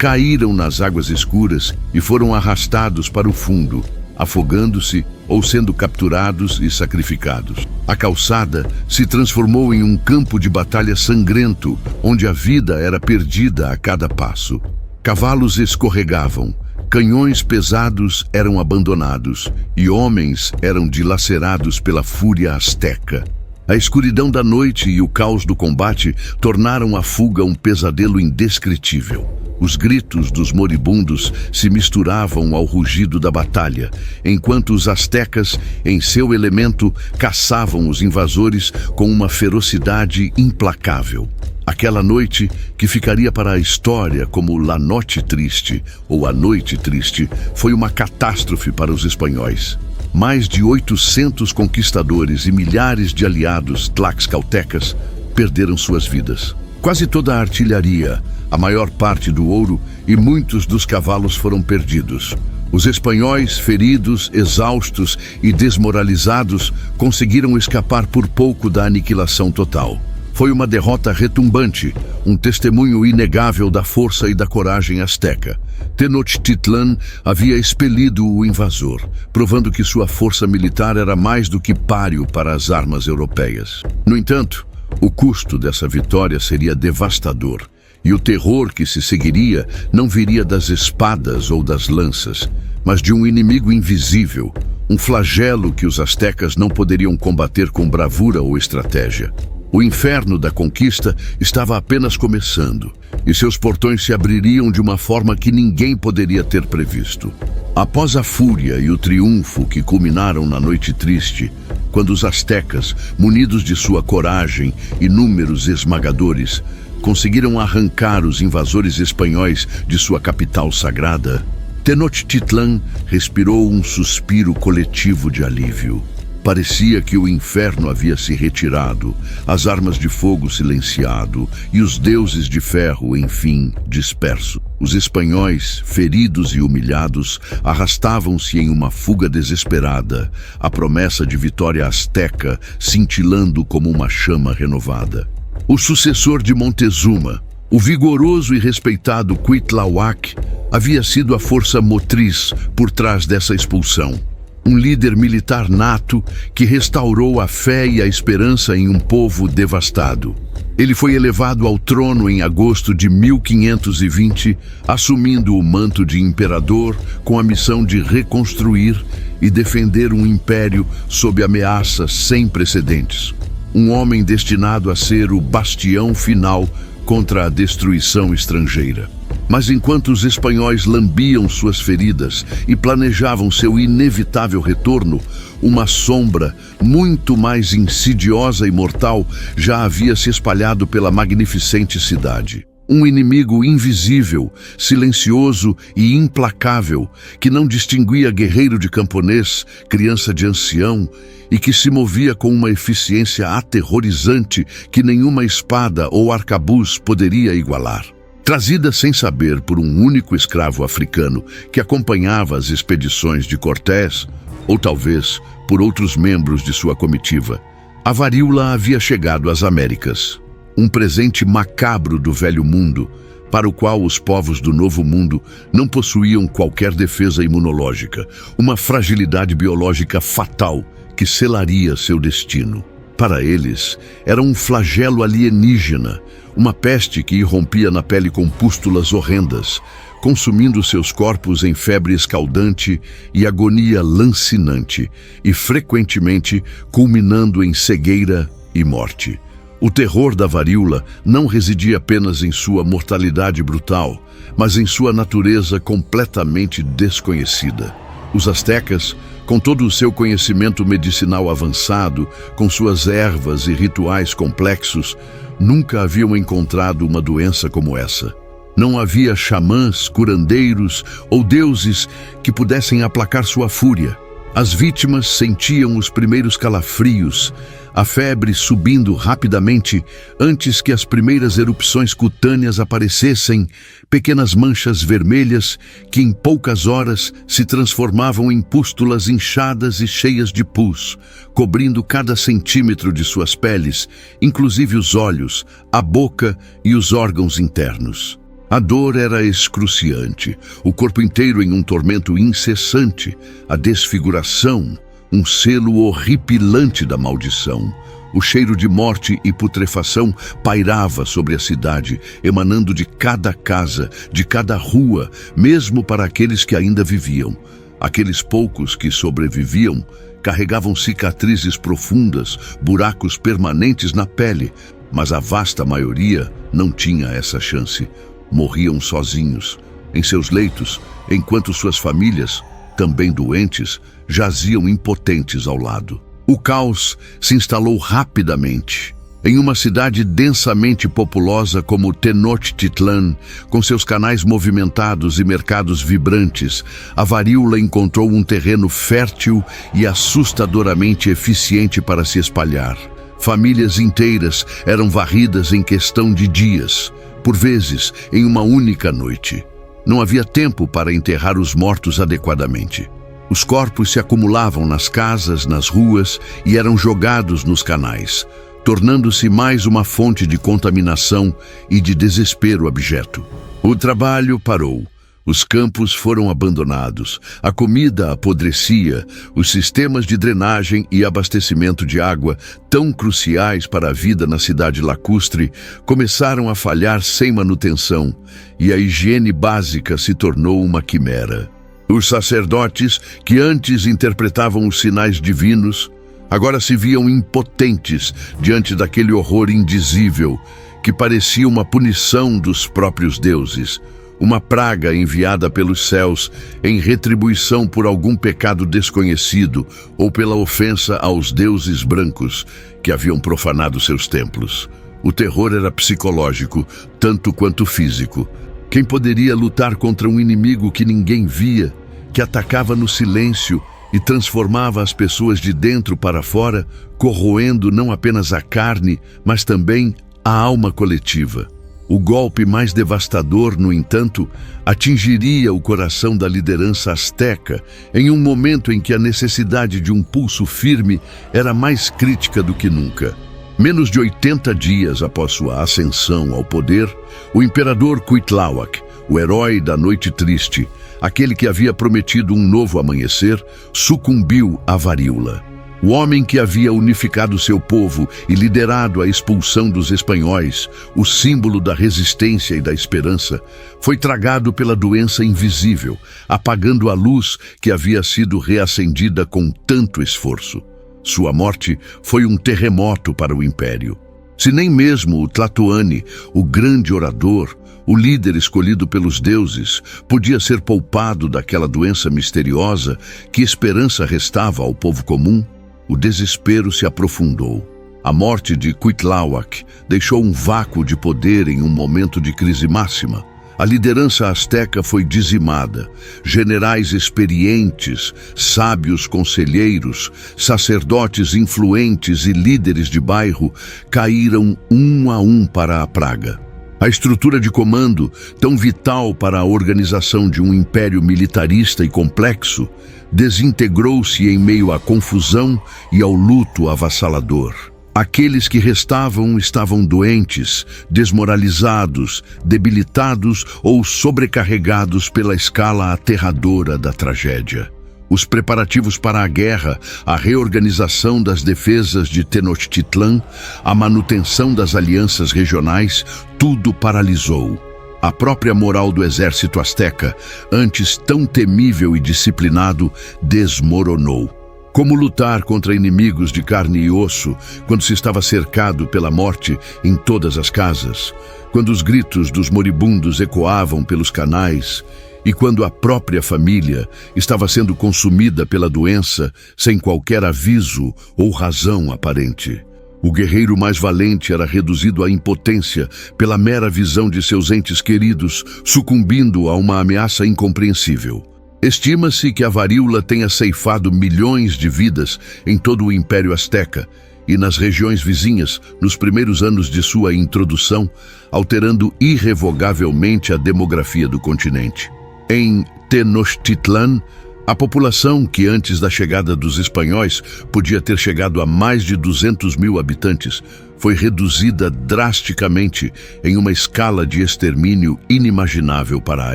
caíram nas águas escuras e foram arrastados para o fundo, afogando-se ou sendo capturados e sacrificados. A calçada se transformou em um campo de batalha sangrento, onde a vida era perdida a cada passo. Cavalos escorregavam, canhões pesados eram abandonados e homens eram dilacerados pela fúria asteca. A escuridão da noite e o caos do combate tornaram a fuga um pesadelo indescritível. Os gritos dos moribundos se misturavam ao rugido da batalha, enquanto os astecas, em seu elemento, caçavam os invasores com uma ferocidade implacável. Aquela noite, que ficaria para a história como La Noche Triste ou A Noite Triste, foi uma catástrofe para os espanhóis. Mais de 800 conquistadores e milhares de aliados tlaxcaltecas perderam suas vidas. Quase toda a artilharia, a maior parte do ouro e muitos dos cavalos foram perdidos. Os espanhóis, feridos, exaustos e desmoralizados, conseguiram escapar por pouco da aniquilação total. Foi uma derrota retumbante, um testemunho inegável da força e da coragem asteca. Tenochtitlan havia expelido o invasor, provando que sua força militar era mais do que páreo para as armas europeias. No entanto, o custo dessa vitória seria devastador, e o terror que se seguiria não viria das espadas ou das lanças, mas de um inimigo invisível, um flagelo que os astecas não poderiam combater com bravura ou estratégia. O inferno da conquista estava apenas começando, e seus portões se abririam de uma forma que ninguém poderia ter previsto. Após a fúria e o triunfo que culminaram na Noite Triste, quando os astecas, munidos de sua coragem e números esmagadores, conseguiram arrancar os invasores espanhóis de sua capital sagrada, Tenochtitlan respirou um suspiro coletivo de alívio. Parecia que o inferno havia se retirado, as armas de fogo silenciado e os deuses de ferro, enfim, dispersos. Os espanhóis, feridos e humilhados, arrastavam-se em uma fuga desesperada, a promessa de vitória asteca cintilando como uma chama renovada. O sucessor de Montezuma, o vigoroso e respeitado Cuitlahuac, havia sido a força motriz por trás dessa expulsão. Um líder militar nato que restaurou a fé e a esperança em um povo devastado. Ele foi elevado ao trono em agosto de 1520, assumindo o manto de imperador com a missão de reconstruir e defender um império sob ameaças sem precedentes. Um homem destinado a ser o bastião final contra a destruição estrangeira. Mas enquanto os espanhóis lambiam suas feridas e planejavam seu inevitável retorno, uma sombra muito mais insidiosa e mortal já havia se espalhado pela magnificente cidade. Um inimigo invisível, silencioso e implacável, que não distinguia guerreiro de camponês, criança de ancião, e que se movia com uma eficiência aterrorizante que nenhuma espada ou arcabuz poderia igualar. Trazida sem saber por um único escravo africano que acompanhava as expedições de Cortés, ou talvez por outros membros de sua comitiva, a varíola havia chegado às Américas. Um presente macabro do velho mundo, para o qual os povos do novo mundo não possuíam qualquer defesa imunológica, uma fragilidade biológica fatal que selaria seu destino. Para eles, era um flagelo alienígena, uma peste que irrompia na pele com pústulas horrendas, consumindo seus corpos em febre escaldante e agonia lancinante, e frequentemente culminando em cegueira e morte. O terror da varíola não residia apenas em sua mortalidade brutal, mas em sua natureza completamente desconhecida. Os astecas, com todo o seu conhecimento medicinal avançado, com suas ervas e rituais complexos, nunca haviam encontrado uma doença como essa. Não havia xamãs, curandeiros ou deuses que pudessem aplacar sua fúria. As vítimas sentiam os primeiros calafrios, a febre subindo rapidamente antes que as primeiras erupções cutâneas aparecessem, pequenas manchas vermelhas que em poucas horas se transformavam em pústulas inchadas e cheias de pus, cobrindo cada centímetro de suas peles, inclusive os olhos, a boca e os órgãos internos. A dor era excruciante, o corpo inteiro em um tormento incessante, a desfiguração, um selo horripilante da maldição. O cheiro de morte e putrefação pairava sobre a cidade, emanando de cada casa, de cada rua, mesmo para aqueles que ainda viviam. Aqueles poucos que sobreviviam carregavam cicatrizes profundas, buracos permanentes na pele, mas a vasta maioria não tinha essa chance. Morriam sozinhos, em seus leitos, enquanto suas famílias, também doentes, jaziam impotentes ao lado. O caos se instalou rapidamente. Em uma cidade densamente populosa como Tenochtitlan, com seus canais movimentados e mercados vibrantes, a varíola encontrou um terreno fértil e assustadoramente eficiente para se espalhar. Famílias inteiras eram varridas em questão de dias, por vezes em uma única noite. Não havia tempo para enterrar os mortos adequadamente. Os corpos se acumulavam nas casas, nas ruas e eram jogados nos canais, tornando-se mais uma fonte de contaminação e de desespero abjeto. O trabalho parou. Os campos foram abandonados, a comida apodrecia, os sistemas de drenagem e abastecimento de água, tão cruciais para a vida na cidade lacustre, começaram a falhar sem manutenção, e a higiene básica se tornou uma quimera. Os sacerdotes, que antes interpretavam os sinais divinos, agora se viam impotentes diante daquele horror indizível, que parecia uma punição dos próprios deuses. Uma praga enviada pelos céus em retribuição por algum pecado desconhecido ou pela ofensa aos deuses brancos que haviam profanado seus templos. O terror era psicológico, tanto quanto físico. Quem poderia lutar contra um inimigo que ninguém via, que atacava no silêncio e transformava as pessoas de dentro para fora, corroendo não apenas a carne, mas também a alma coletiva? O golpe mais devastador, no entanto, atingiria o coração da liderança asteca em um momento em que a necessidade de um pulso firme era mais crítica do que nunca. Menos de 80 dias após sua ascensão ao poder, o imperador Cuitláhuac, o herói da Noite Triste, aquele que havia prometido um novo amanhecer, sucumbiu à varíola. O homem que havia unificado seu povo e liderado a expulsão dos espanhóis, o símbolo da resistência e da esperança, foi tragado pela doença invisível, apagando a luz que havia sido reacendida com tanto esforço. Sua morte foi um terremoto para o império. Se nem mesmo o Tlatoani, o grande orador, o líder escolhido pelos deuses, podia ser poupado daquela doença misteriosa, que esperança restava ao povo comum? O desespero se aprofundou. A morte de Cuitláhuac deixou um vácuo de poder em um momento de crise máxima. A liderança asteca foi dizimada. Generais experientes, sábios conselheiros, sacerdotes influentes e líderes de bairro caíram um a um para a praga. A estrutura de comando, tão vital para a organização de um império militarista e complexo, desintegrou-se em meio à confusão e ao luto avassalador. Aqueles que restavam estavam doentes, desmoralizados, debilitados ou sobrecarregados pela escala aterradora da tragédia. Os preparativos para a guerra, a reorganização das defesas de Tenochtitlan, a manutenção das alianças regionais, tudo paralisou. A própria moral do exército asteca, antes tão temível e disciplinado, desmoronou. Como lutar contra inimigos de carne e osso quando se estava cercado pela morte em todas as casas, quando os gritos dos moribundos ecoavam pelos canais e quando a própria família estava sendo consumida pela doença sem qualquer aviso ou razão aparente? O guerreiro mais valente era reduzido à impotência pela mera visão de seus entes queridos, sucumbindo a uma ameaça incompreensível. Estima-se que a varíola tenha ceifado milhões de vidas em todo o Império Azteca e nas regiões vizinhas nos primeiros anos de sua introdução, alterando irrevogavelmente a demografia do continente. Em Tenochtitlan, a população, que antes da chegada dos espanhóis podia ter chegado a mais de 200 mil habitantes, foi reduzida drasticamente em uma escala de extermínio inimaginável para a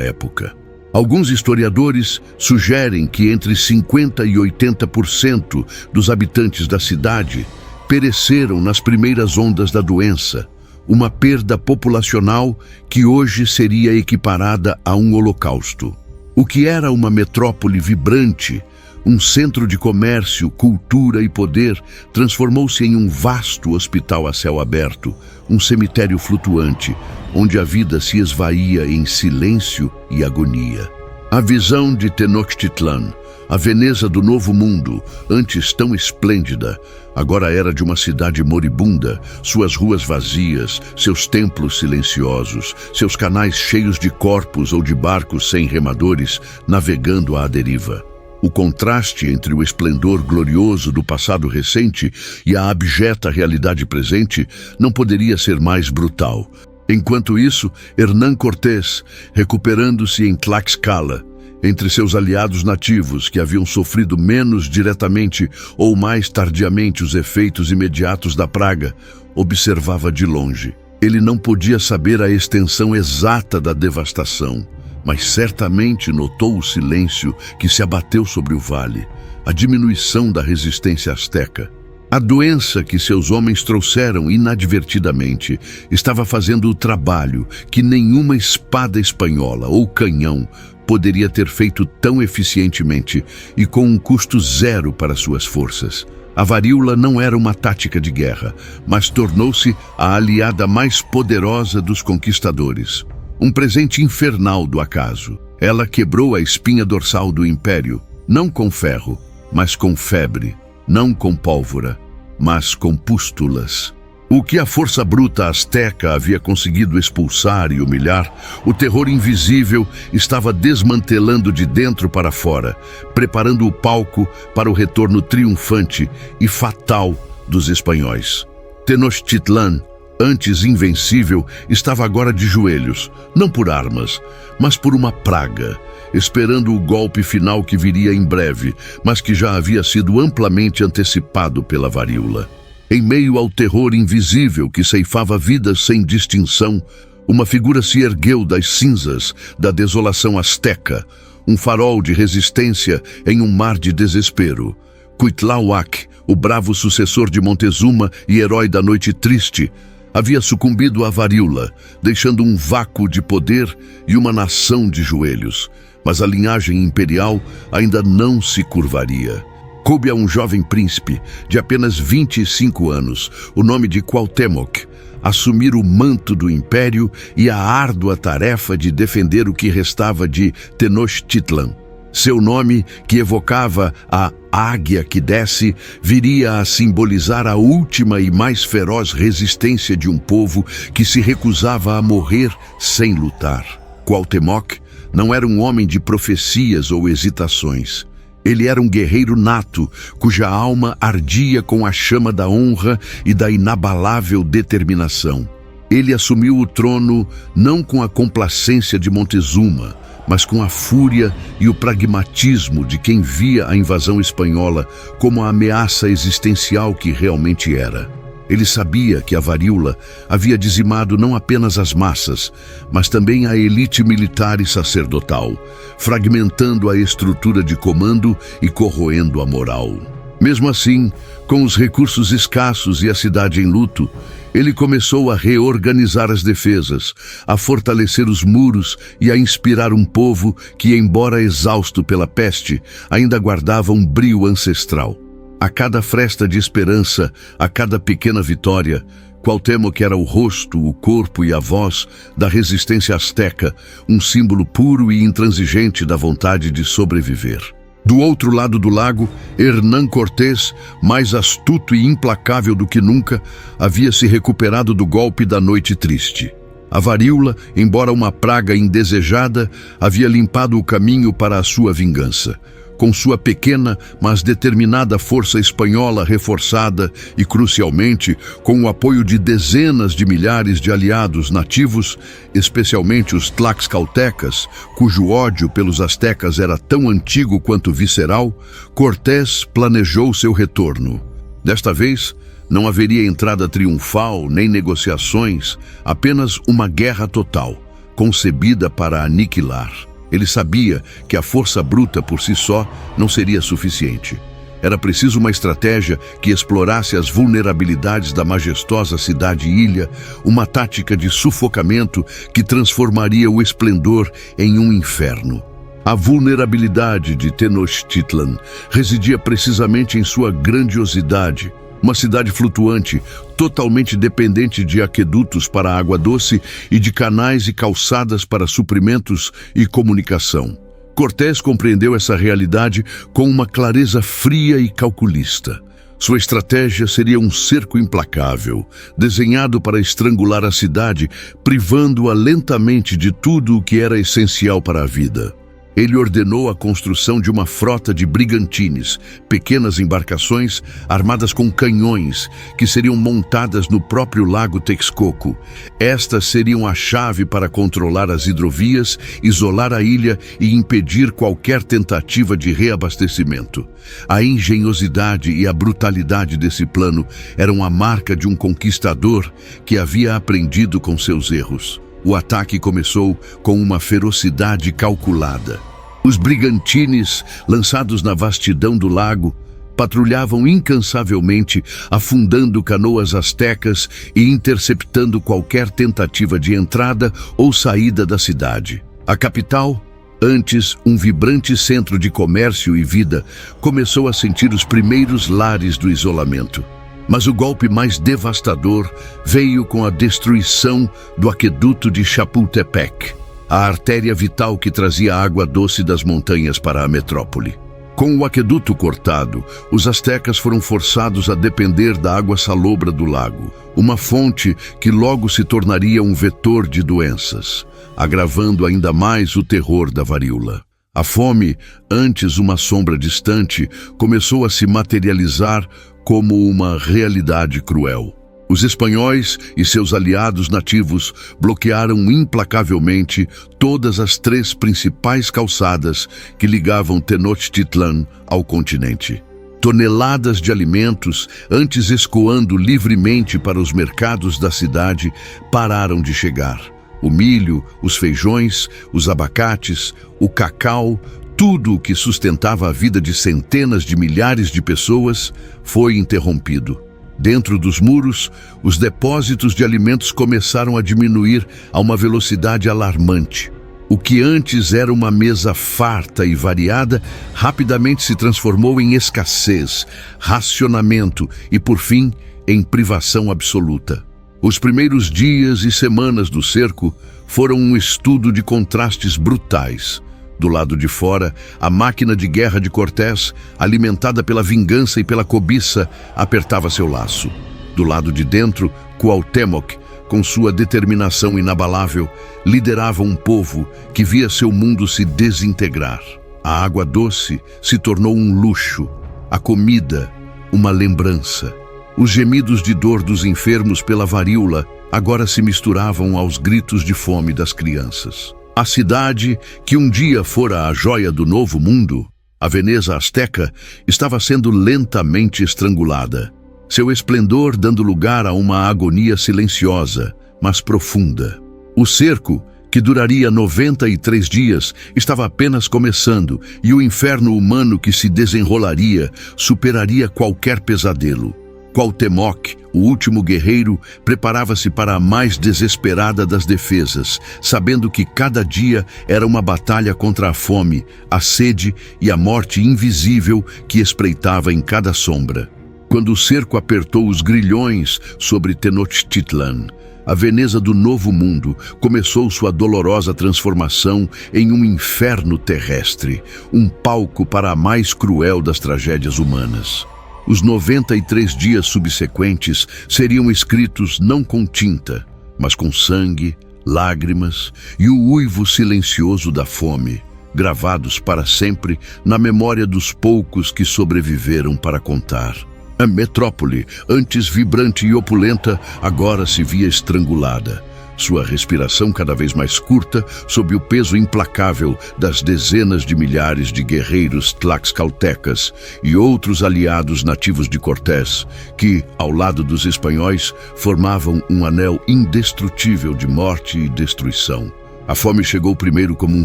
época. Alguns historiadores sugerem que entre 50% e 80% dos habitantes da cidade pereceram nas primeiras ondas da doença, uma perda populacional que hoje seria equiparada a um holocausto. O que era uma metrópole vibrante, um centro de comércio, cultura e poder, transformou-se em um vasto hospital a céu aberto, um cemitério flutuante, onde a vida se esvaía em silêncio e agonia. A visão de Tenochtitlan, a Veneza do Novo Mundo, antes tão esplêndida, agora era de uma cidade moribunda, suas ruas vazias, seus templos silenciosos, seus canais cheios de corpos ou de barcos sem remadores, navegando à deriva. O contraste entre o esplendor glorioso do passado recente e a abjeta realidade presente não poderia ser mais brutal. Enquanto isso, Hernán Cortés, recuperando-se em Tlaxcala, entre seus aliados nativos que haviam sofrido menos diretamente ou mais tardiamente os efeitos imediatos da praga, observava de longe. Ele não podia saber a extensão exata da devastação, mas certamente notou o silêncio que se abateu sobre o vale, a diminuição da resistência asteca. A doença que seus homens trouxeram inadvertidamente estava fazendo o trabalho que nenhuma espada espanhola ou canhão poderia ter feito tão eficientemente e com um custo zero para suas forças. A varíola não era uma tática de guerra, mas tornou-se a aliada mais poderosa dos conquistadores. Um presente infernal do acaso. Ela quebrou a espinha dorsal do império, não com ferro, mas com febre, não com pólvora, mas com pústulas. O que a força bruta asteca havia conseguido expulsar e humilhar, o terror invisível estava desmantelando de dentro para fora, preparando o palco para o retorno triunfante e fatal dos espanhóis. Tenochtitlan, antes invencível, estava agora de joelhos, não por armas, mas por uma praga, esperando o golpe final que viria em breve, mas que já havia sido amplamente antecipado pela varíola. Em meio ao terror invisível que ceifava vidas sem distinção, uma figura se ergueu das cinzas da desolação asteca, um farol de resistência em um mar de desespero. Cuitláhuac, o bravo sucessor de Montezuma e herói da Noite Triste, havia sucumbido à varíola, deixando um vácuo de poder e uma nação de joelhos. Mas a linhagem imperial ainda não se curvaria. Coube a um jovem príncipe, de apenas 25 anos, o nome de Cuauhtémoc, assumir o manto do império e a árdua tarefa de defender o que restava de Tenochtitlan. Seu nome, que evocava a águia que desce, viria a simbolizar a última e mais feroz resistência de um povo que se recusava a morrer sem lutar. Cuauhtémoc não era um homem de profecias ou hesitações. Ele era um guerreiro nato, cuja alma ardia com a chama da honra e da inabalável determinação. Ele assumiu o trono não com a complacência de Montezuma, mas com a fúria e o pragmatismo de quem via a invasão espanhola como a ameaça existencial que realmente era. Ele sabia que a varíola havia dizimado não apenas as massas, mas também a elite militar e sacerdotal, fragmentando a estrutura de comando e corroendo a moral. Mesmo assim, com os recursos escassos e a cidade em luto, ele começou a reorganizar as defesas, a fortalecer os muros e a inspirar um povo que, embora exausto pela peste, ainda guardava um brio ancestral. A cada fresta de esperança, a cada pequena vitória, Cuauhtémoc era o rosto, o corpo e a voz da resistência asteca, um símbolo puro e intransigente da vontade de sobreviver. Do outro lado do lago, Hernán Cortés, mais astuto e implacável do que nunca, havia se recuperado do golpe da Noite Triste. A varíola, embora uma praga indesejada, havia limpado o caminho para a sua vingança. Com sua pequena, mas determinada força espanhola reforçada e, crucialmente, com o apoio de dezenas de milhares de aliados nativos, especialmente os tlaxcaltecas, cujo ódio pelos astecas era tão antigo quanto visceral, Cortés planejou seu retorno. Desta vez, não haveria entrada triunfal nem negociações, apenas uma guerra total, concebida para aniquilar. Ele sabia que a força bruta por si só não seria suficiente. Era preciso uma estratégia que explorasse as vulnerabilidades da majestosa cidade-ilha, uma tática de sufocamento que transformaria o esplendor em um inferno. A vulnerabilidade de Tenochtitlan residia precisamente em sua grandiosidade. Uma cidade flutuante, totalmente dependente de aquedutos para água doce e de canais e calçadas para suprimentos e comunicação. Cortés compreendeu essa realidade com uma clareza fria e calculista. Sua estratégia seria um cerco implacável, desenhado para estrangular a cidade, privando-a lentamente de tudo o que era essencial para a vida. Ele ordenou a construção de uma frota de brigantines, pequenas embarcações armadas com canhões, que seriam montadas no próprio lago Texcoco. Estas seriam a chave para controlar as hidrovias, isolar a ilha e impedir qualquer tentativa de reabastecimento. A engenhosidade e a brutalidade desse plano eram a marca de um conquistador que havia aprendido com seus erros. O ataque começou com uma ferocidade calculada. Os brigantines, lançados na vastidão do lago, patrulhavam incansavelmente, afundando canoas astecas e interceptando qualquer tentativa de entrada ou saída da cidade. A capital, antes um vibrante centro de comércio e vida, começou a sentir os primeiros lares do isolamento. Mas o golpe mais devastador veio com a destruição do aqueduto de Chapultepec, a artéria vital que trazia água doce das montanhas para a metrópole. Com o aqueduto cortado, os astecas foram forçados a depender da água salobra do lago, uma fonte que logo se tornaria um vetor de doenças, agravando ainda mais o terror da varíola. A fome, antes uma sombra distante, começou a se materializar como uma realidade cruel. Os espanhóis e seus aliados nativos bloquearam implacavelmente todas as 3 principais calçadas que ligavam Tenochtitlan ao continente. Toneladas de alimentos, antes escoando livremente para os mercados da cidade, pararam de chegar. O milho, os feijões, os abacates, o cacau, tudo o que sustentava a vida de centenas de milhares de pessoas foi interrompido. Dentro dos muros, os depósitos de alimentos começaram a diminuir a uma velocidade alarmante. O que antes era uma mesa farta e variada, rapidamente se transformou em escassez, racionamento e, por fim, em privação absoluta. Os primeiros dias e semanas do cerco foram um estudo de contrastes brutais. Do lado de fora, a máquina de guerra de Cortés, alimentada pela vingança e pela cobiça, apertava seu laço. Do lado de dentro, Cuauhtémoc, com sua determinação inabalável, liderava um povo que via seu mundo se desintegrar. A água doce se tornou um luxo, a comida, uma lembrança. Os gemidos de dor dos enfermos pela varíola agora se misturavam aos gritos de fome das crianças. A cidade, que um dia fora a joia do Novo Mundo, a Veneza Azteca, estava sendo lentamente estrangulada, seu esplendor dando lugar a uma agonia silenciosa, mas profunda. O cerco, que duraria 93 dias, estava apenas começando, e o inferno humano que se desenrolaria superaria qualquer pesadelo. Cuauhtémoc, o último guerreiro, preparava-se para a mais desesperada das defesas, sabendo que cada dia era uma batalha contra a fome, a sede e a morte invisível que espreitava em cada sombra. Quando o cerco apertou os grilhões sobre Tenochtitlan, a Veneza do Novo Mundo começou sua dolorosa transformação em um inferno terrestre, um palco para a mais cruel das tragédias humanas. Os 93 dias subsequentes seriam escritos não com tinta, mas com sangue, lágrimas e o uivo silencioso da fome, gravados para sempre na memória dos poucos que sobreviveram para contar. A metrópole, antes vibrante e opulenta, agora se via estrangulada. Sua respiração cada vez mais curta, sob o peso implacável das dezenas de milhares de guerreiros tlaxcaltecas e outros aliados nativos de Cortés, que, ao lado dos espanhóis, formavam um anel indestrutível de morte e destruição. A fome chegou primeiro como um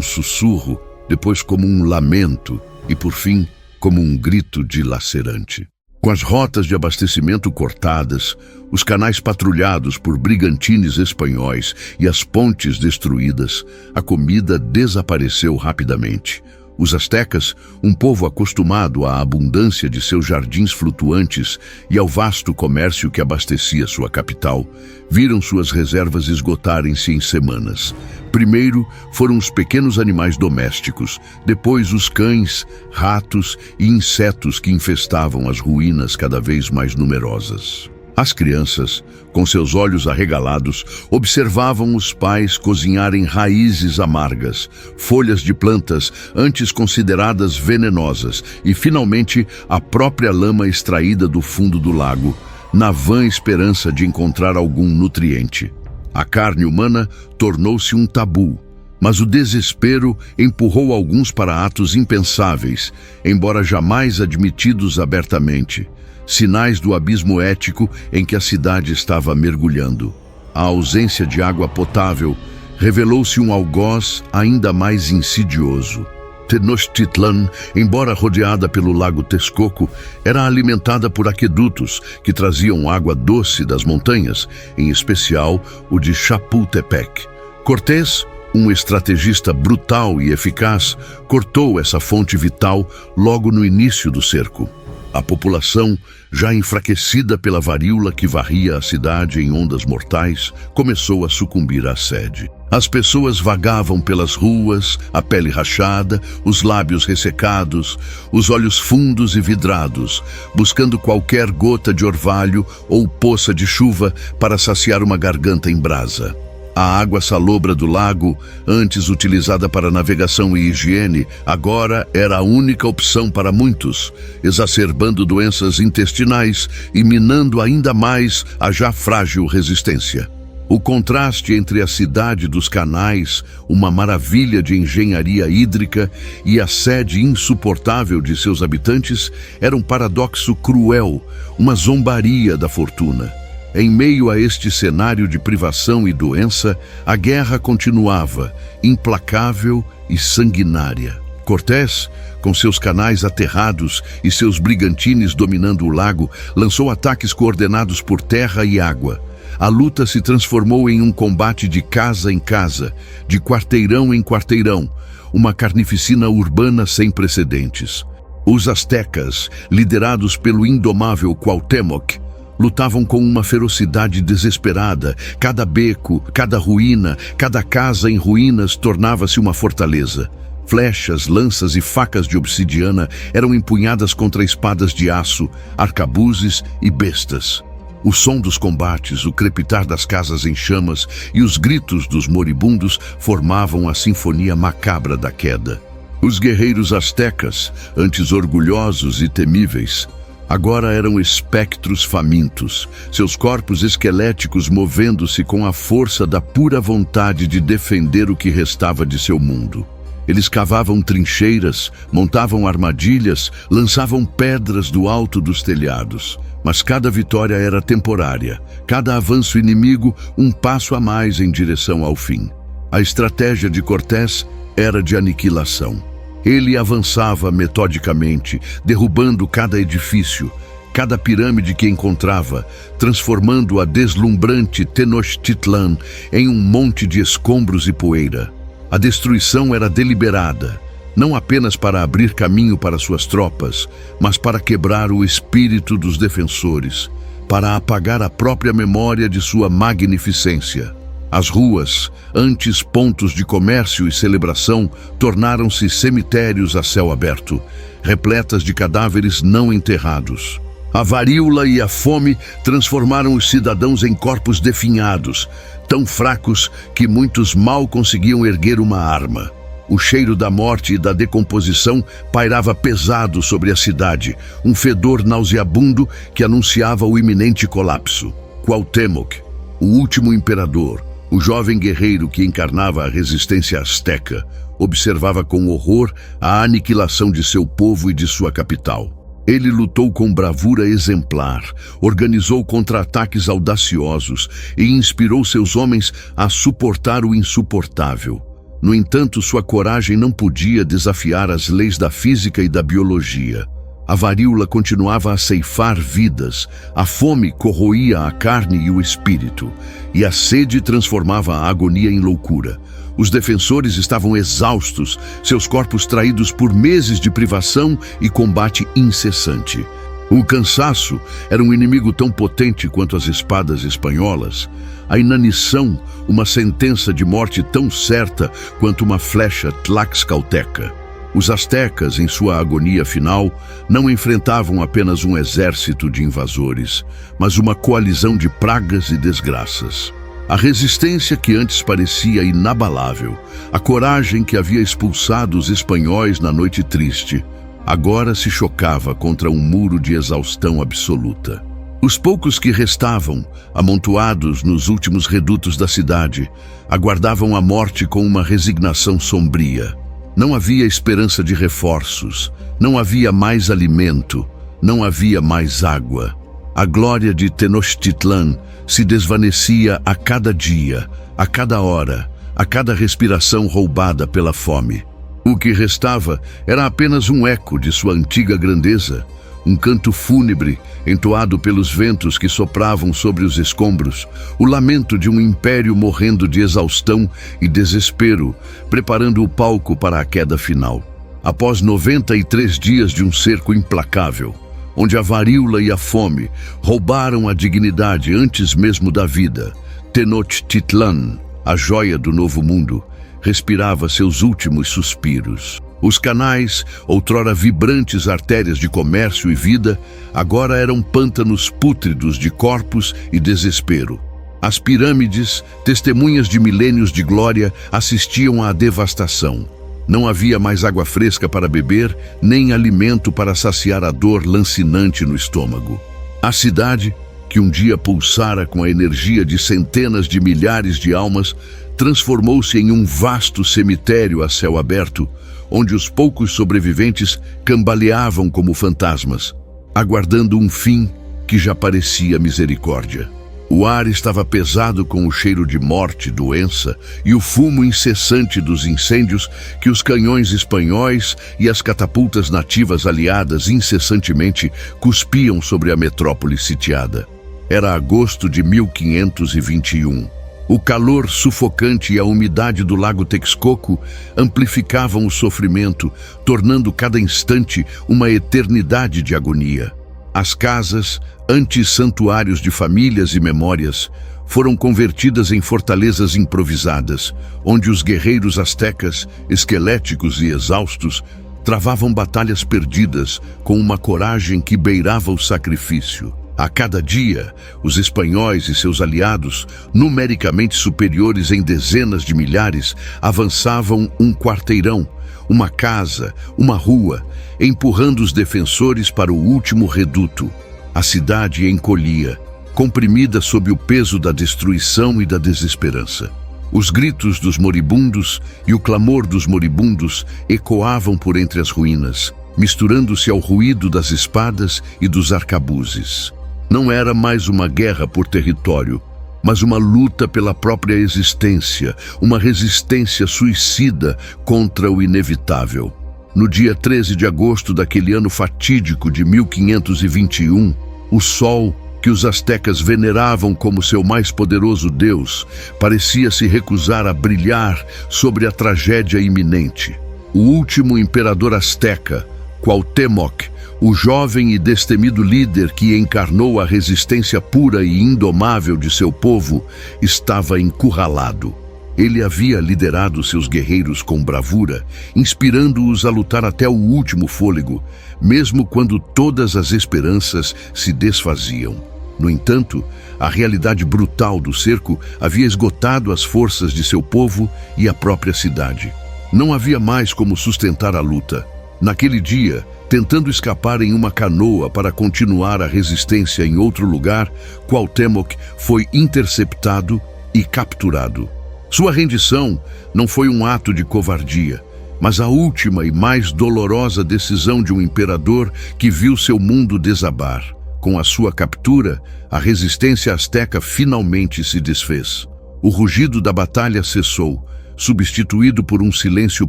sussurro, depois como um lamento e, por fim, como um grito dilacerante. Com as rotas de abastecimento cortadas, os canais patrulhados por brigantines espanhóis e as pontes destruídas, a comida desapareceu rapidamente. Os astecas, um povo acostumado à abundância de seus jardins flutuantes e ao vasto comércio que abastecia sua capital, viram suas reservas esgotarem-se em semanas. Primeiro foram os pequenos animais domésticos, depois os cães, ratos e insetos que infestavam as ruínas cada vez mais numerosas. As crianças, com seus olhos arregalados, observavam os pais cozinharem raízes amargas, folhas de plantas antes consideradas venenosas e, finalmente, a própria lama extraída do fundo do lago, na vã esperança de encontrar algum nutriente. A carne humana tornou-se um tabu, mas o desespero empurrou alguns para atos impensáveis, embora jamais admitidos abertamente. Sinais do abismo ético em que a cidade estava mergulhando. A ausência de água potável revelou-se um algoz ainda mais insidioso. Tenochtitlan, embora rodeada pelo lago Texcoco, era alimentada por aquedutos que traziam água doce das montanhas, em especial o de Chapultepec. Cortés, um estrategista brutal e eficaz, cortou essa fonte vital logo no início do cerco. A população, já enfraquecida pela varíola que varria a cidade em ondas mortais, começou a sucumbir à sede. As pessoas vagavam pelas ruas, a pele rachada, os lábios ressecados, os olhos fundos e vidrados, buscando qualquer gota de orvalho ou poça de chuva para saciar uma garganta em brasa. A água salobra do lago, antes utilizada para navegação e higiene, agora era a única opção para muitos, exacerbando doenças intestinais e minando ainda mais a já frágil resistência. O contraste entre a cidade dos canais, uma maravilha de engenharia hídrica, e a sede insuportável de seus habitantes era um paradoxo cruel, uma zombaria da fortuna. Em meio a este cenário de privação e doença, a guerra continuava, implacável e sanguinária. Cortés, com seus canais aterrados e seus brigantines dominando o lago, lançou ataques coordenados por terra e água. A luta se transformou em um combate de casa em casa, de quarteirão em quarteirão, uma carnificina urbana sem precedentes. Os astecas, liderados pelo indomável Cuauhtémoc, lutavam com uma ferocidade desesperada. Cada beco, cada ruína, cada casa em ruínas tornava-se uma fortaleza. Flechas, lanças e facas de obsidiana eram empunhadas contra espadas de aço, arcabuzes e bestas. O som dos combates, o crepitar das casas em chamas e os gritos dos moribundos formavam a sinfonia macabra da queda. Os guerreiros astecas, antes orgulhosos e temíveis, Agora eram espectros famintos, seus corpos esqueléticos movendo-se com a força da pura vontade de defender o que restava de seu mundo. Eles cavavam trincheiras, montavam armadilhas, lançavam pedras do alto dos telhados. Mas cada vitória era temporária, cada avanço inimigo um passo a mais em direção ao fim. A estratégia de Cortés era de aniquilação. Ele avançava metodicamente, derrubando cada edifício, cada pirâmide que encontrava, transformando a deslumbrante Tenochtitlan em um monte de escombros e poeira. A destruição era deliberada, não apenas para abrir caminho para suas tropas, mas para quebrar o espírito dos defensores, para apagar a própria memória de sua magnificência. As ruas, antes pontos de comércio e celebração, tornaram-se cemitérios a céu aberto, repletas de cadáveres não enterrados. A varíola e a fome transformaram os cidadãos em corpos definhados, tão fracos que muitos mal conseguiam erguer uma arma. O cheiro da morte e da decomposição pairava pesado sobre a cidade, um fedor nauseabundo que anunciava o iminente colapso. Cuauhtémoc, o último imperador, o jovem guerreiro que encarnava a resistência asteca, observava com horror a aniquilação de seu povo e de sua capital. Ele lutou com bravura exemplar, organizou contra-ataques audaciosos e inspirou seus homens a suportar o insuportável. No entanto, sua coragem não podia desafiar as leis da física e da biologia. A varíola continuava a ceifar vidas, a fome corroía a carne e o espírito, e a sede transformava a agonia em loucura. Os defensores estavam exaustos, seus corpos traídos por meses de privação e combate incessante. O cansaço era um inimigo tão potente quanto as espadas espanholas, a inanição uma sentença de morte tão certa quanto uma flecha tlaxcalteca. Os astecas, em sua agonia final, não enfrentavam apenas um exército de invasores, mas uma coalizão de pragas e desgraças. A resistência que antes parecia inabalável, a coragem que havia expulsado os espanhóis na noite triste, agora se chocava contra um muro de exaustão absoluta. Os poucos que restavam, amontoados nos últimos redutos da cidade, aguardavam a morte com uma resignação sombria. Não havia esperança de reforços, não havia mais alimento, não havia mais água. A glória de Tenochtitlan se desvanecia a cada dia, a cada hora, a cada respiração roubada pela fome. O que restava era apenas um eco de sua antiga grandeza, um canto fúnebre entoado pelos ventos que sopravam sobre os escombros, o lamento de um império morrendo de exaustão e desespero, preparando o palco para a queda final. Após 93 dias de um cerco implacável, onde a varíola e a fome roubaram a dignidade antes mesmo da vida, Tenochtitlan, a joia do novo mundo, respirava seus últimos suspiros. Os canais, outrora vibrantes artérias de comércio e vida, agora eram pântanos pútridos de corpos e desespero. As pirâmides, testemunhas de milênios de glória, assistiam à devastação. Não havia mais água fresca para beber, nem alimento para saciar a dor lancinante no estômago. A cidade, que um dia pulsara com a energia de centenas de milhares de almas, transformou-se em um vasto cemitério a céu aberto, onde os poucos sobreviventes cambaleavam como fantasmas, aguardando um fim que já parecia misericórdia. O ar estava pesado com o cheiro de morte, doença e o fumo incessante dos incêndios que os canhões espanhóis e as catapultas nativas aliadas incessantemente cuspiam sobre a metrópole sitiada. Era agosto de 1521. O calor sufocante e a umidade do lago Texcoco amplificavam o sofrimento, tornando cada instante uma eternidade de agonia. As casas, antes santuários de famílias e memórias, foram convertidas em fortalezas improvisadas, onde os guerreiros astecas, esqueléticos e exaustos, travavam batalhas perdidas com uma coragem que beirava o sacrifício. A cada dia, os espanhóis e seus aliados, numericamente superiores em dezenas de milhares, avançavam um quarteirão, uma casa, uma rua, empurrando os defensores para o último reduto. A cidade encolhia, comprimida sob o peso da destruição e da desesperança. Os gritos dos moribundos e o clamor dos moribundos ecoavam por entre as ruínas, misturando-se ao ruído das espadas e dos arcabuzes. Não era mais uma guerra por território, mas uma luta pela própria existência, uma resistência suicida contra o inevitável. No dia 13 de agosto daquele ano fatídico de 1521, o sol, que os astecas veneravam como seu mais poderoso deus, parecia se recusar a brilhar sobre a tragédia iminente. O último imperador asteca, Cuauhtémoc, o jovem e destemido líder que encarnou a resistência pura e indomável de seu povo, estava encurralado. Ele havia liderado seus guerreiros com bravura, inspirando-os a lutar até o último fôlego, mesmo quando todas as esperanças se desfaziam. No entanto, a realidade brutal do cerco havia esgotado as forças de seu povo e a própria cidade. Não havia mais como sustentar a luta. Naquele dia, tentando escapar em uma canoa para continuar a resistência em outro lugar, Cuauhtémoc foi interceptado e capturado. Sua rendição não foi um ato de covardia, mas a última e mais dolorosa decisão de um imperador que viu seu mundo desabar. Com a sua captura, a resistência asteca finalmente se desfez. O rugido da batalha cessou, substituído por um silêncio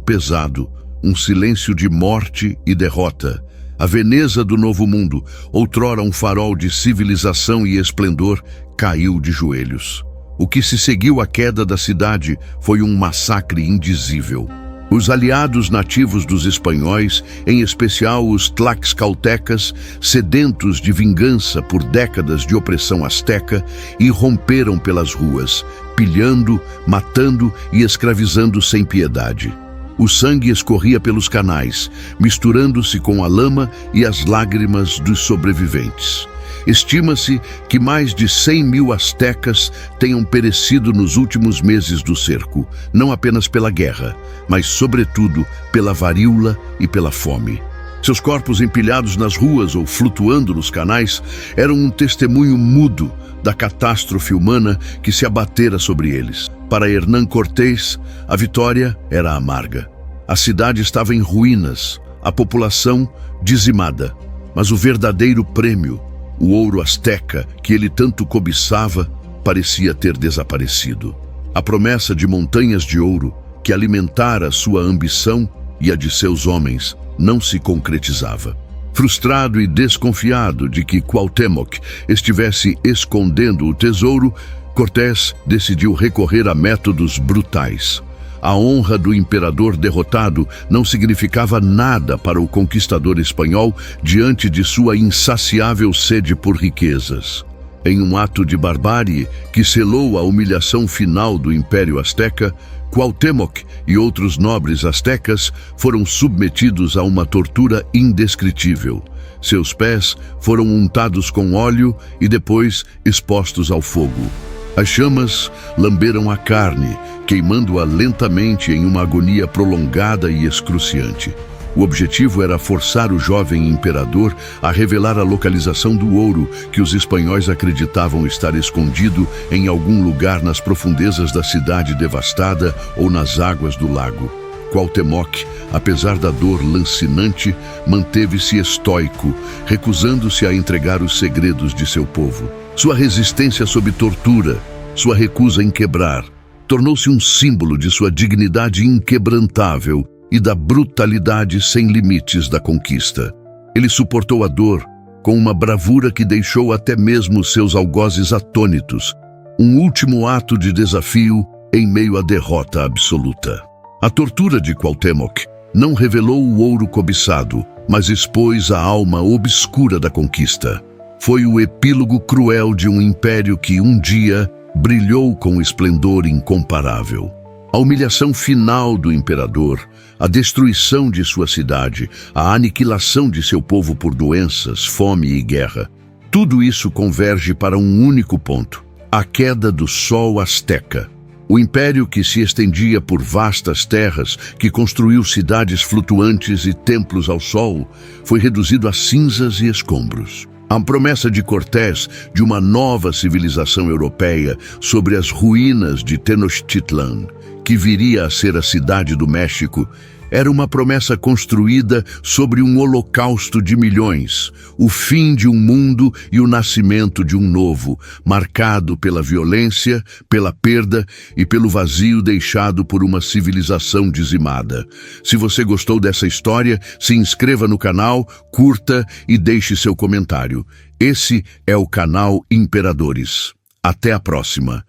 pesado, um silêncio de morte e derrota. A Veneza do Novo Mundo, outrora um farol de civilização e esplendor, caiu de joelhos. O que se seguiu à queda da cidade foi um massacre indizível. Os aliados nativos dos espanhóis, em especial os tlaxcaltecas, sedentos de vingança por décadas de opressão asteca, irromperam pelas ruas, pilhando, matando e escravizando sem piedade. O sangue escorria pelos canais, misturando-se com a lama e as lágrimas dos sobreviventes. Estima-se que mais de 100.000 astecas tenham perecido nos últimos meses do cerco, não apenas pela guerra, mas sobretudo pela varíola e pela fome. Seus corpos empilhados nas ruas ou flutuando nos canais eram um testemunho mudo da catástrofe humana que se abatera sobre eles. Para Hernán Cortés, a vitória era amarga. A cidade estava em ruínas, a população dizimada, mas o verdadeiro prêmio, o ouro asteca que ele tanto cobiçava, parecia ter desaparecido. A promessa de montanhas de ouro que alimentara sua ambição e a de seus homens não se concretizava. Frustrado e desconfiado de que Cuauhtémoc estivesse escondendo o tesouro, Cortés decidiu recorrer a métodos brutais. A honra do imperador derrotado não significava nada para o conquistador espanhol diante de sua insaciável sede por riquezas. Em um ato de barbárie que selou a humilhação final do Império Azteca, Cuauhtémoc e outros nobres astecas foram submetidos a uma tortura indescritível. Seus pés foram untados com óleo e depois expostos ao fogo. As chamas lamberam a carne, queimando-a lentamente em uma agonia prolongada e excruciante. O objetivo era forçar o jovem imperador a revelar a localização do ouro que os espanhóis acreditavam estar escondido em algum lugar nas profundezas da cidade devastada ou nas águas do lago. Cuauhtémoc, apesar da dor lancinante, manteve-se estoico, recusando-se a entregar os segredos de seu povo. Sua resistência sob tortura, sua recusa em quebrar, tornou-se um símbolo de sua dignidade inquebrantável e da brutalidade sem limites da conquista. Ele suportou a dor com uma bravura que deixou até mesmo seus algozes atônitos, um último ato de desafio em meio à derrota absoluta. A tortura de Cuauhtémoc não revelou o ouro cobiçado, mas expôs a alma obscura da conquista. Foi o epílogo cruel de um império que um dia brilhou com esplendor incomparável. A humilhação final do imperador, a destruição de sua cidade, a aniquilação de seu povo por doenças, fome e guerra. Tudo isso converge para um único ponto: a queda do Sol Azteca. O império que se estendia por vastas terras, que construiu cidades flutuantes e templos ao sol, foi reduzido a cinzas e escombros. A promessa de Cortés de uma nova civilização europeia sobre as ruínas de Tenochtitlan, que viria a ser a cidade do México, era uma promessa construída sobre um holocausto de milhões, o fim de um mundo e o nascimento de um novo, marcado pela violência, pela perda e pelo vazio deixado por uma civilização dizimada. Se você gostou dessa história, se inscreva no canal, curta e deixe seu comentário. Esse é o canal Imperadores. Até a próxima.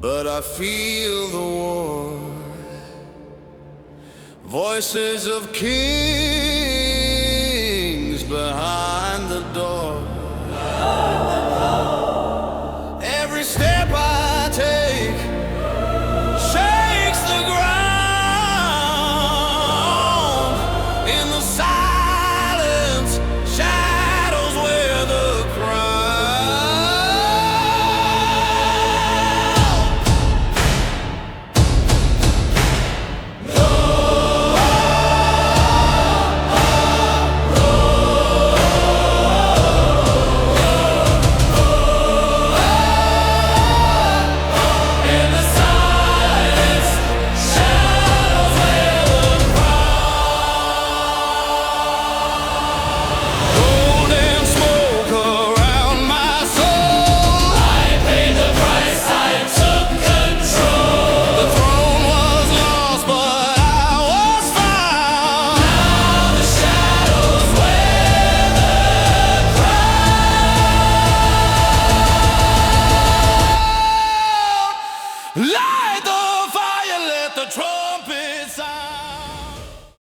But I feel the war, voices of kings behind the door.